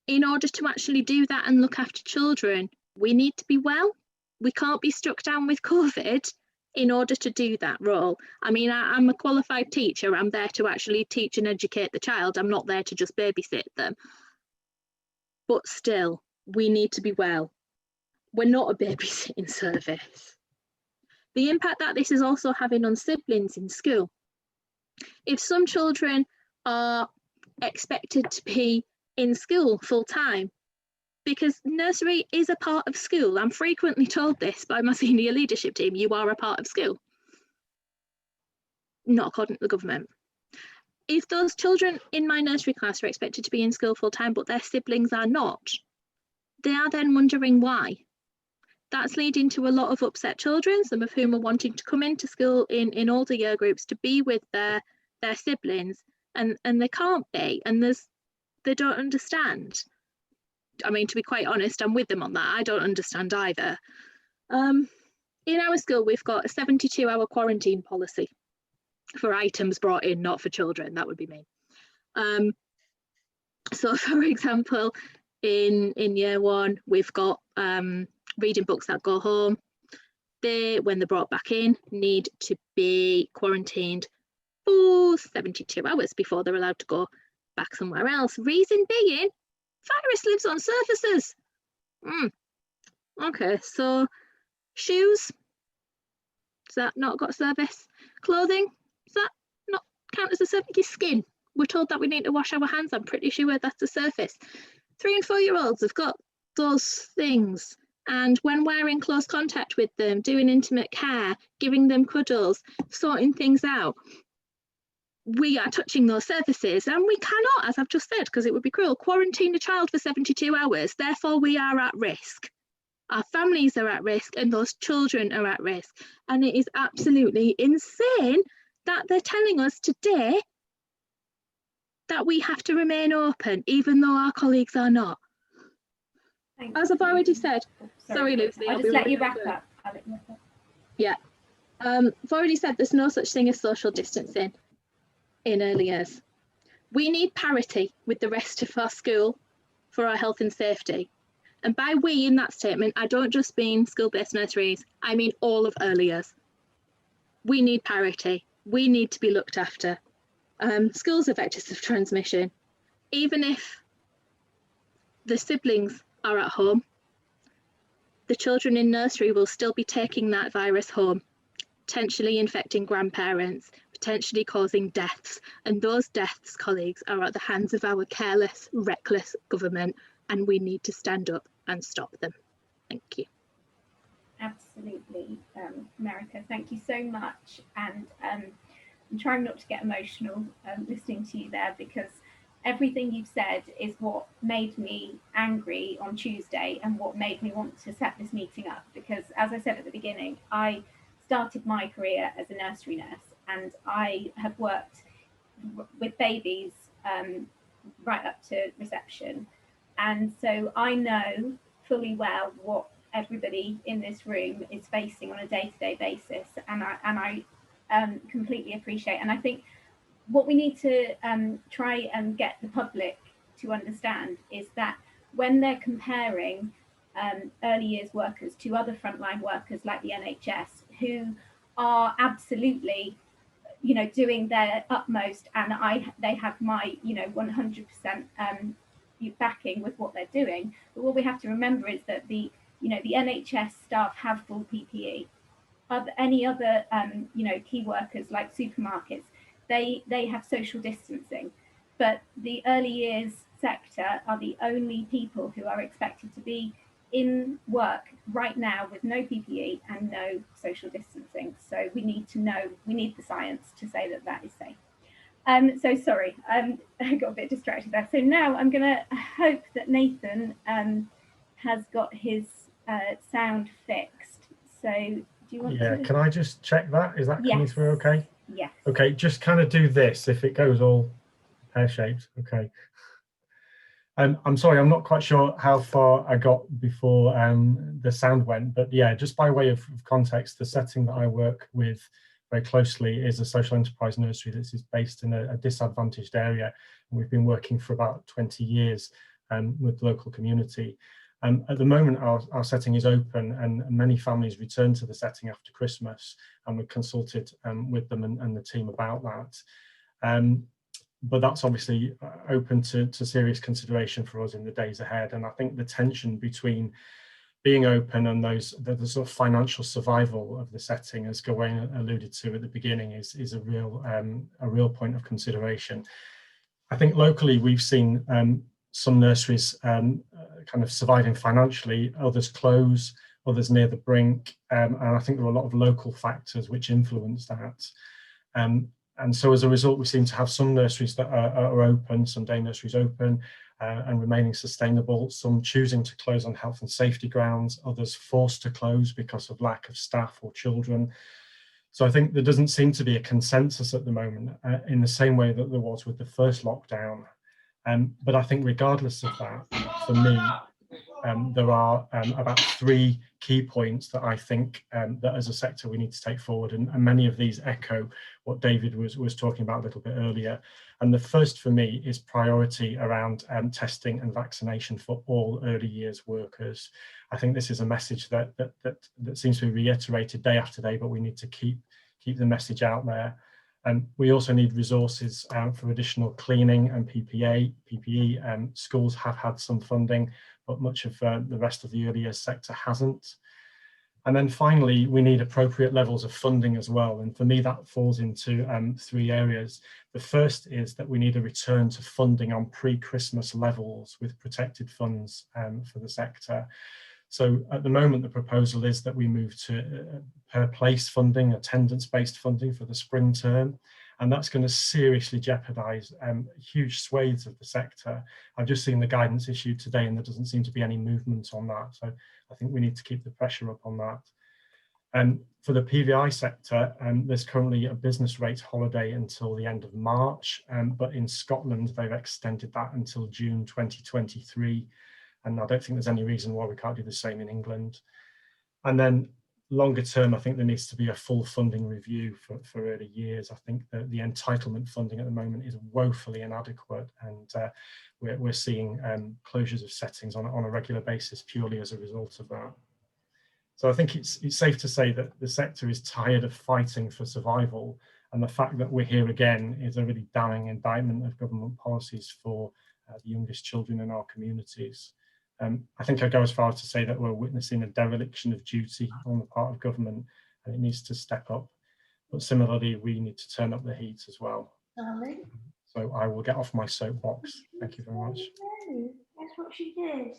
in order to actually do that and look after children, we need to be well. We can't be struck down with COVID in order to do that role. I mean, I'm a qualified teacher. I'm there to actually teach and educate the child. I'm not there to just babysit them. But still, we need to be well. We're not a babysitting service. The impact that this is also having on siblings in school. If some children are expected to be in school full time, because nursery is a part of school. I'm frequently told this by my senior leadership team, you are a part of school. Not according to the government. If those children in my nursery class are expected to be in school full time, but their siblings are not, they are then wondering why. That's leading to a lot of upset children, some of whom are wanting to come into school in older year groups to be with their siblings, and they can't be, and they don't understand. I mean, to be quite honest, I'm with them on that. I don't understand either. In our school, we've got a 72-hour quarantine policy for items brought in, not for children. That would be me. So, for example, in year one, we've got reading books that go home. They, when they're brought back in, need to be quarantined for 72 hours before they're allowed to go back somewhere else. Reason being, virus lives on surfaces. Okay, so shoes, does that not got service? Clothing, does that not count as a surface? Your skin, we're told that we need to wash our hands. I'm pretty sure that's a surface. 3 and 4 year olds have got those things. And when we're in close contact with them, doing intimate care, giving them cuddles, sorting things out, we are touching those surfaces, and we cannot, as I've just said, because it would be cruel, quarantine a child for 72 hours. Therefore, we are at risk. Our families are at risk, and those children are at risk. And it is absolutely insane that they're telling us today that we have to remain open, even though our colleagues are not. As I've already said, sorry Lucy, I'll just let you wrap up. Yeah, I've already said there's no such thing as social distancing in early years. We need parity with the rest of our school for our health and safety. And by we in that statement, I don't just mean school-based nurseries, I mean all of early years. We need parity. We need to be looked after. Schools are vectors of transmission. Even if the siblings are at home, the children in nursery will still be taking that virus home, potentially infecting grandparents, potentially causing deaths. And those deaths, colleagues, are at the hands of our careless, reckless government, and we need to stand up and stop them. Thank you. Absolutely, America, thank you so much. And I'm trying not to get emotional listening to you there, because everything you've said is what made me angry on Tuesday and what made me want to set this meeting up. Because as I said at the beginning, I started my career as a nursery nurse, and I have worked with babies right up to reception. And so I know fully well what everybody in this room is facing on a day-to-day basis. And I completely appreciate. And I think what we need to try and get the public to understand is that when they're comparing early years workers to other frontline workers like the NHS, who are absolutely, doing their utmost, and they have my, 100% backing with what they're doing. But what we have to remember is that the NHS staff have full PPE. Any other, key workers like supermarkets, they have social distancing. But the early years sector are the only people who are expected to be in work right now with no PPE and no social distancing. So we need the science to say that is safe. So sorry, I got a bit distracted there. So now I'm going to hope that Nathan has got his sound fixed. So do you want to? Yeah, can I just check that? Is that coming through okay? Yes. Okay, just kind of do this if it goes all pear-shaped. Okay. I'm sorry, I'm not quite sure how far I got before the sound went, but yeah, just by way of context, the setting that I work with very closely is a social enterprise nursery that is based in a disadvantaged area. And we've been working for about 20 years with the local community. At the moment, our setting is open and many families return to the setting after Christmas, and we've consulted with them and the team about that. But that's obviously open to serious consideration for us in the days ahead. And I think the tension between being open and the sort of financial survival of the setting, as Gawain alluded to at the beginning, is a real point of consideration. I think locally we've seen some nurseries kind of surviving financially, others close, others near the brink, and I think there are a lot of local factors which influence that. And so as a result, we seem to have some nurseries that are open, some day nurseries open and remaining sustainable, some choosing to close on health and safety grounds, others forced to close because of lack of staff or children. So I think there doesn't seem to be a consensus at the moment in the same way that there was with the first lockdown. But I think regardless of that, for me, there are about 3 key points that I think that as a sector we need to take forward, and many of these echo what David was talking about a little bit earlier. And the first for me is priority around testing and vaccination for all early years workers. I think this is a message that seems to be reiterated day after day, but we need to keep the message out there. We also need resources for additional cleaning and PPE. Schools have had some funding, but much of the rest of the early years sector hasn't. And then finally, we need appropriate levels of funding as well. And for me, that falls into 3 areas. The first is that we need a return to funding on pre-Christmas levels with protected funds for the sector. So at the moment, the proposal is that we move to per place funding, attendance-based funding for the spring term. And that's going to seriously jeopardise huge swathes of the sector. I've just seen the guidance issued today and there doesn't seem to be any movement on that. So I think we need to keep the pressure up on that. And for the PVI sector, there's currently a business rates holiday until the end of March, but in Scotland, they've extended that until June 2023. And I don't think there's any reason why we can't do the same in England. And then longer term, I think there needs to be a full funding review for early years. I think that the entitlement funding at the moment is woefully inadequate, and we're seeing closures of settings on a regular basis purely as a result of that. So I think it's safe to say that the sector is tired of fighting for survival, and the fact that we're here again is a really damning indictment of government policies for the youngest children in our communities. I think I go as far as to say that we're witnessing a dereliction of duty on the part of government, and it needs to step up. But similarly, we need to turn up the heat as well. So I will get off my soapbox. Thank you very much. That's what she did.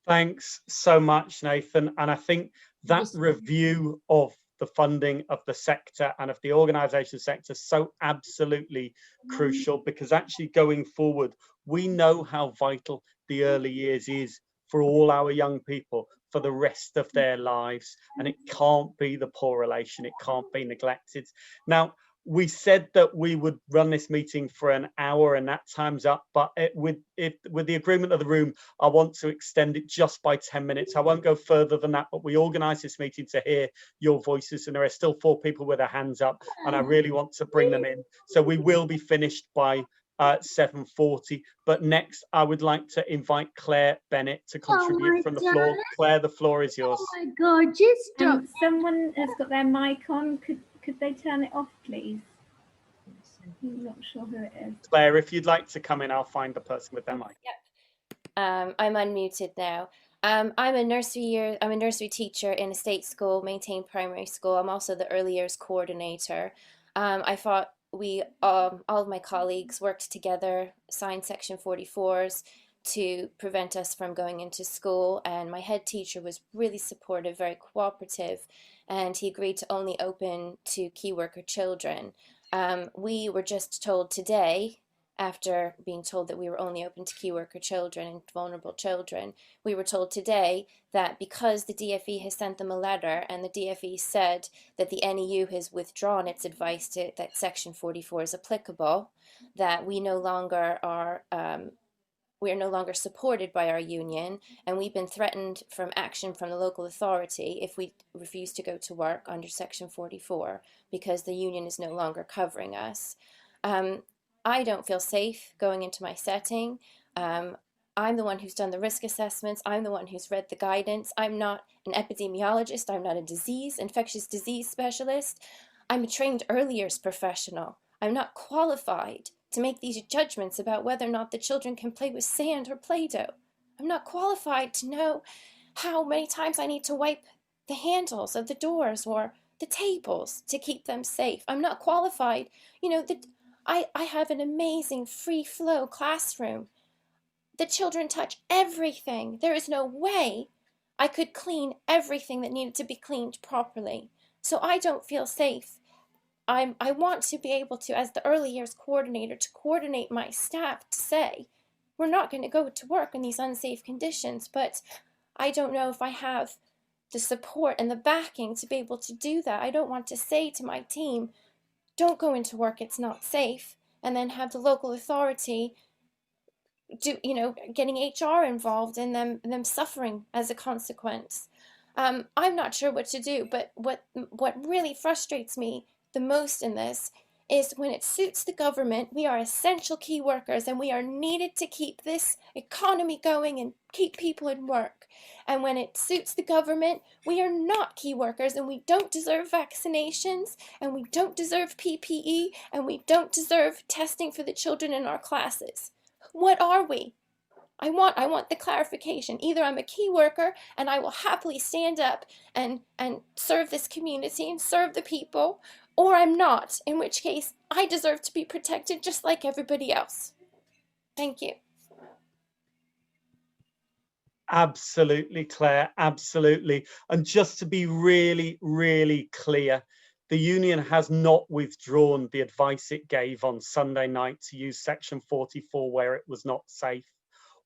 Thanks so much, Nathan. And I think that review of the funding of the sector and of the organisation sector is so absolutely crucial, because actually going forward, we know how vital the early years is for all our young people for the rest of their lives, and it can't be the poor relation, it can't be neglected. Now, we said that we would run this meeting for an hour and that time's up, but with the agreement of the room, I want to extend it just by 10 minutes. I won't go further than that, but we organised this meeting to hear your voices, and there are still 4 people with their hands up, and I really want to bring them in. So we will be finished by 7:40. But next, I would like to invite Claire Bennett to contribute from the floor. Claire, the floor is yours. Oh my God, just stop. Someone has got their mic on. Could they turn it off, please? I'm not sure who it is. Claire, if you'd like to come in, I'll find the person with their mic. Yep. I'm unmuted now. I'm a nursery teacher in a state school, maintained primary school. I'm also the early years coordinator. I thought all of my colleagues worked together, signed Section 44s to prevent us from going into school. And my head teacher was really supportive, very cooperative, and he agreed to only open to key worker children. We were just told today, after being told that we were only open to key worker children and vulnerable children, we were told today that because the DFE has sent them a letter and the DFE said that the NEU has withdrawn its advice that Section 44 is applicable, that we are no longer supported by our union, and we've been threatened from action from the local authority if we refuse to go to work under Section 44 because the union is no longer covering us. I don't feel safe going into my setting. I'm the one who's done the risk assessments. I'm the one who's read the guidance. I'm not an epidemiologist. I'm not a infectious disease specialist. I'm a trained early years professional. I'm not qualified to make these judgments about whether or not the children can play with sand or Play-Doh. I'm not qualified to know how many times I need to wipe the handles of the doors or the tables to keep them safe. I'm not qualified. I have an amazing free flow classroom. The children touch everything. There is no way I could clean everything that needed to be cleaned properly. So I don't feel safe. I want to be able to, as the early years coordinator, to coordinate my staff to say, we're not going to go to work in these unsafe conditions, but I don't know if I have the support and the backing to be able to do that. I don't want to say to my team, don't go into work, it's not safe, and then have the local authority getting HR involved and them suffering as a consequence. I'm not sure what to do, but what really frustrates me the most in this is when it suits the government, we are essential key workers and we are needed to keep this economy going and keep people in work. And when it suits the government, we are not key workers and we don't deserve vaccinations and we don't deserve PPE and we don't deserve testing for the children in our classes. What are we? I want the clarification. Either I'm a key worker and I will happily stand up and serve this community and serve the people, or I'm not, in which case I deserve to be protected just like everybody else. Thank you. Absolutely, Claire, absolutely. And just to be really, really clear, the union has not withdrawn the advice it gave on Sunday night to use Section 44 where it was not safe.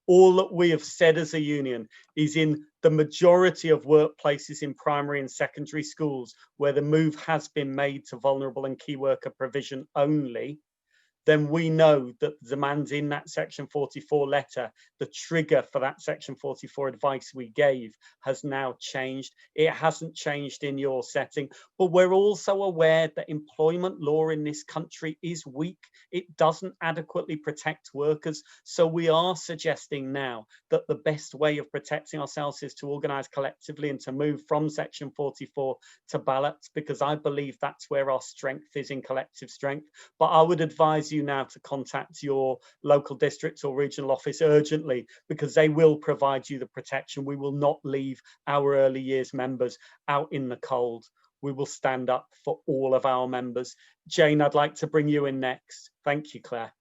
All that we have said as a union is in the majority of workplaces in primary and secondary schools where the move has been made to vulnerable and key worker provision only, then we know that the demands in that Section 44 letter, the trigger for that Section 44 advice we gave has now changed. It hasn't changed in your setting, but we're also aware that employment law in this country is weak. It doesn't adequately protect workers. So we are suggesting now that the best way of protecting ourselves is to organise collectively and to move from Section 44 to ballots, because I believe that's where our strength is, in collective strength. But I would advise you now to contact your local district or regional office urgently, because they will provide you the protection. We will not leave our early years members out in the cold. We will stand up for all of our members. Jane, I'd like to bring you in next. Thank you, Claire.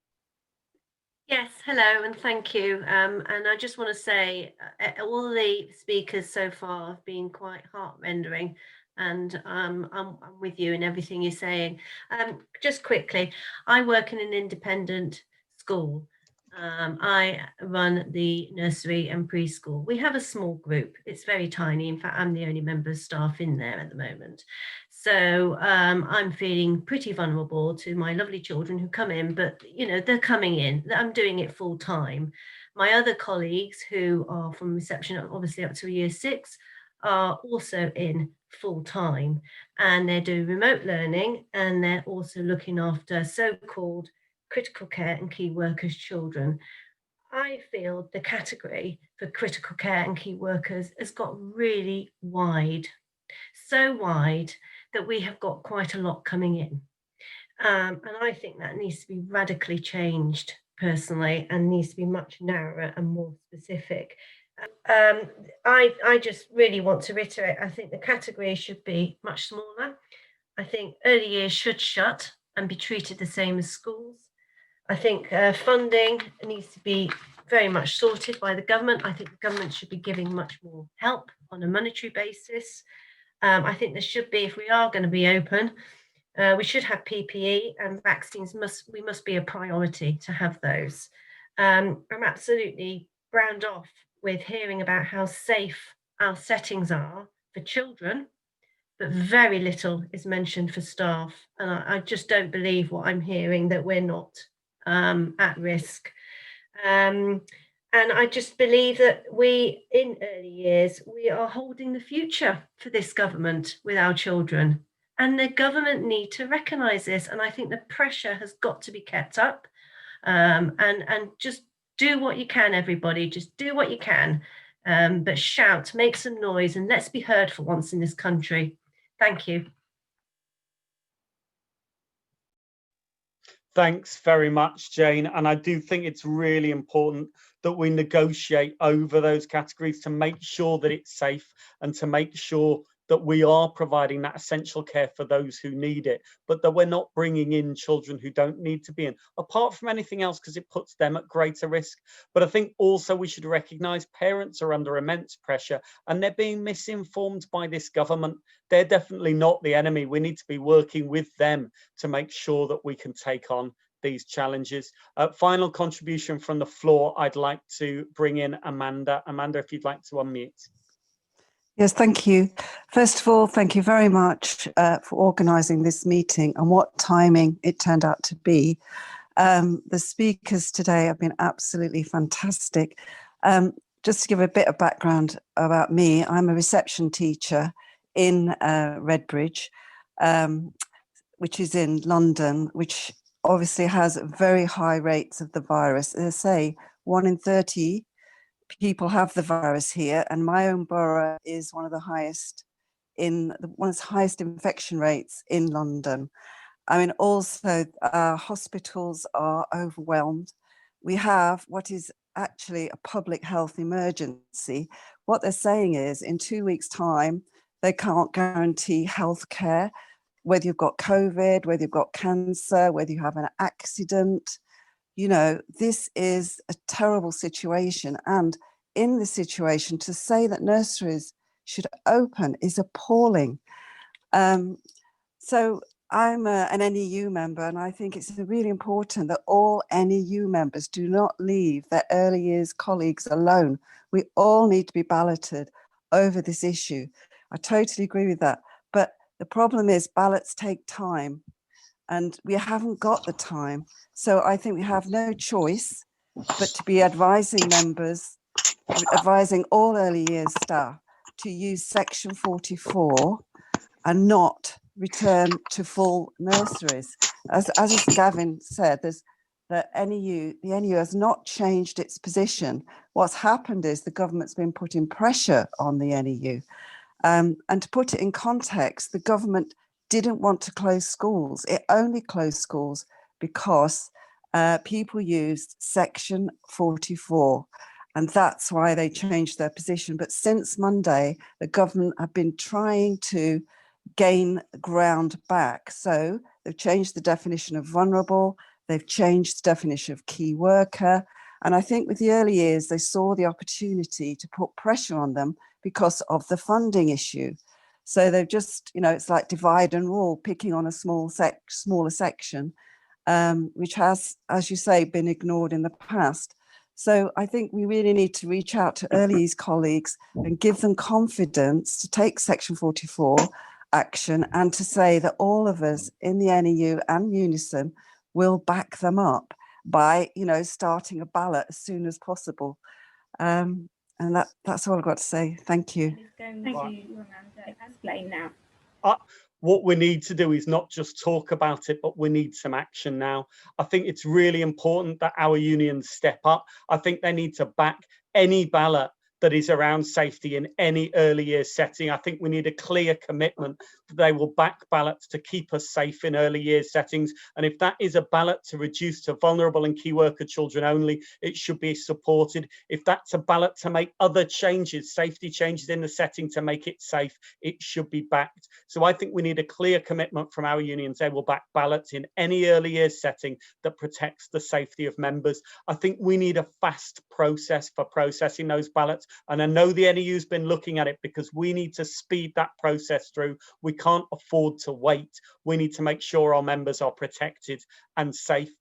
Yes, hello and thank you. And I just want to say all the speakers so far have been quite heart-rending, and I'm with you in everything you're saying. Just quickly, I work in an independent school. I run the nursery and preschool. We have a small group. It's very tiny. In fact, I'm the only member of staff in there at the moment. So I'm feeling pretty vulnerable to my lovely children who come in, but they're coming in. I'm doing it full time. My other colleagues who are from reception, obviously up to year 6, are also in full time, and they're doing remote learning, and they're also looking after so-called critical care and key workers children. I feel the category for critical care and key workers has got really wide, so wide that we have got quite a lot coming in. And I think that needs to be radically changed personally, and needs to be much narrower and more specific. I just really want to reiterate, I think the category should be much smaller. I think early years should shut and be treated the same as schools. I think funding needs to be very much sorted by the government. I think the government should be giving much more help on a monetary basis. I think there should be, if we are going to be open, we should have PPE, and vaccines we must be a priority to have those. I'm absolutely browned off with hearing about how safe our settings are for children, but very little is mentioned for staff. And I just don't believe what I'm hearing, that we're not at risk. And I just believe that we, in early years, we are holding the future for this government with our children. And the government need to recognise this. And I think the pressure has got to be kept up. And just do what you can, everybody. Just do what you can. But shout, make some noise, and let's be heard for once in this country. Thank you. Thanks very much, Jane. And I do think it's really important that we negotiate over those categories to make sure that it's safe, and to make sure that we are providing that essential care for those who need it, but that we're not bringing in children who don't need to be in, apart from anything else, because it puts them at greater risk. But I think also we should recognise parents are under immense pressure, and they're being misinformed by this government. They're definitely not the enemy. We need to be working with them to make sure that we can take on these challenges. Final contribution from the floor, I'd like to bring in Amanda. Amanda, if you'd like to unmute. Yes, thank you. First of all, thank you very much for organising this meeting, and what timing it turned out to be. The speakers today have been absolutely fantastic. Just to give a bit of background about me, I'm a reception teacher in Redbridge, which is in London, which obviously has very high rates of the virus. As I say, 1 in 30 people have the virus here, and my own borough is one of the highest infection rates in London. I mean, also our hospitals are overwhelmed. We have what is actually a public health emergency. What they're saying is, in 2 weeks' time, they can't guarantee health care, whether you've got COVID, whether you've got cancer, whether you have an accident. You know, this is a terrible situation. And in this situation, to say that nurseries should open is appalling. So I'm an NEU member, and I think it's really important that all NEU members do not leave their early years colleagues alone. We all need to be balloted over this issue. I totally agree with that. But the problem is ballots take time, and we haven't got the time. So I think we have no choice but to be advising members, advising all early years staff to use Section 44 and not return to full nurseries. As Gavin said, the NEU has not changed its position. What's happened is the government's been putting pressure on the NEU. And to put it in context, the government didn't want to close schools. It only closed schools because people used Section 44. And that's why they changed their position. But since Monday, the government have been trying to gain ground back. So they've changed the definition of vulnerable. They've changed the definition of key worker. And I think with the early years, they saw the opportunity to put pressure on them because of the funding issue. So they've just, it's like divide and rule, picking on a smaller section, which has, as you say, been ignored in the past. So I think we really need to reach out to early years colleagues and give them confidence to take Section 44 action, and to say that all of us in the NEU and Unison will back them up by, starting a ballot as soon as possible. And that's all I've got to say. Thank you. Thank you, Amanda. Explain now. what we need to do is not just talk about it, but we need some action now. I think it's really important that our unions step up. I think they need to back any ballot that is around safety in any early years setting. I think we need a clear commitment that they will back ballots to keep us safe in early years settings. And if that is a ballot to reduce to vulnerable and key worker children only, it should be supported. If that's a ballot to make other changes, safety changes in the setting to make it safe, it should be backed. So I think we need a clear commitment from our unions. They will back ballots in any early years setting that protects the safety of members. I think we need a fast process for processing those ballots. And I know the NEU's been looking at it because we need to speed that process through. We can't afford to wait. We need to make sure our members are protected and safe.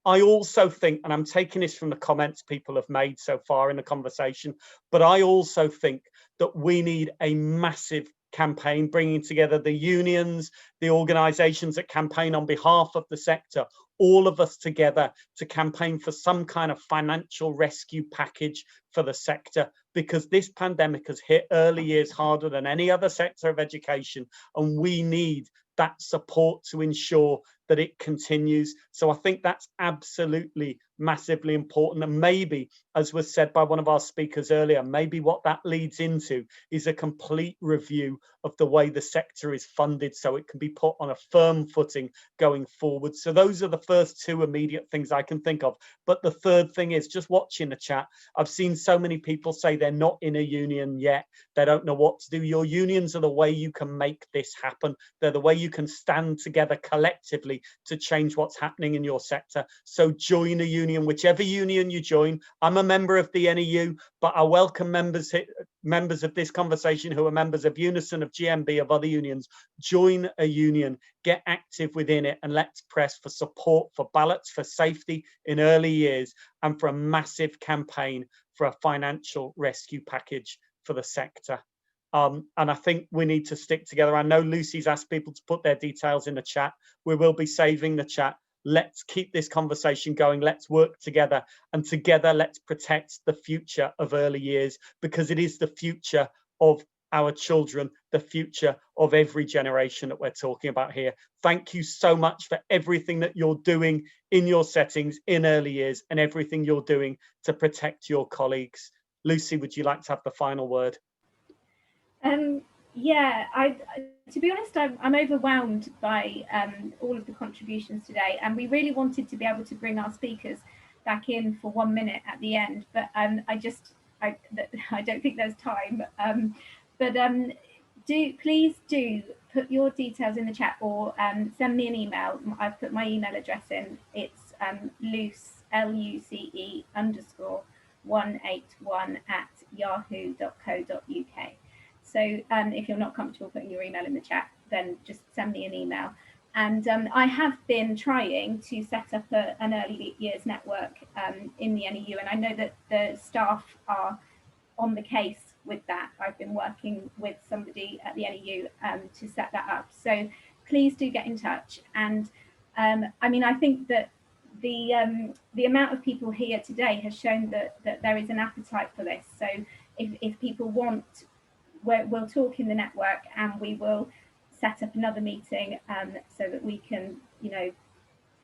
I also think, and I'm taking this from the comments people have made so far in the conversation, but I also think that we need a massive campaign bringing together the unions, the organisations that campaign on behalf of the sector, all of us together to campaign for some kind of financial rescue package for the sector, because this pandemic has hit early years harder than any other sector of education, and we need that support to ensure that it continues. So I think that's absolutely massively important. And maybe, as was said by one of our speakers earlier, maybe what that leads into is a complete review of the way the sector is funded so it can be put on a firm footing going forward. So those are the first two immediate things I can think of. But the third thing is just watching the chat. I've seen so many people say they're not in a union yet. They don't know what to do. Your unions are the way you can make this happen. They're the way you can stand together collectively to change what's happening in your sector. So join a union, whichever union you join. I'm a member of the NEU, but I welcome members of this conversation who are members of Unison, of GMB, of other unions. Join a union, get active within it, and let's press for support for ballots for safety in early years and for a massive campaign for a financial rescue package for the sector. And I think we need to stick together. I know Lucy's asked people to put their details in the chat. We will be saving the chat. Let's keep this conversation going. Let's work together, and together let's protect the future of early years, because it is the future of our children, the future of every generation that we're talking about here. Thank you so much for everything that you're doing in your settings in early years and everything you're doing to protect your colleagues. Lucy, would you like to have the final word? Yeah, to be honest, I'm overwhelmed by all of the contributions today, and we really wanted to be able to bring our speakers back in for 1 minute at the end, but I don't think there's time. Please do put your details in the chat, or send me an email. I've put my email address in. It's luce, LUCE _181@yahoo.co.uk. So if you're not comfortable putting your email in the chat, then just send me an email. And I have been trying to set up an early years network in the NEU, and I know that the staff are on the case with that. I've been working with somebody at the NEU to set that up. So please do get in touch. And I mean, I think that the amount of people here today has shown that there is an appetite for this. So if people want, we'll talk in the network, and we will set up another meeting so that we can,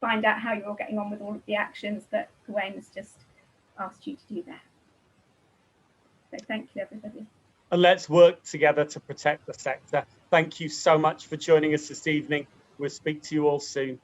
find out how you're all getting on with all of the actions that Gawain's just asked you to do there. So thank you, everybody. And let's work together to protect the sector. Thank you so much for joining us this evening. We'll speak to you all soon.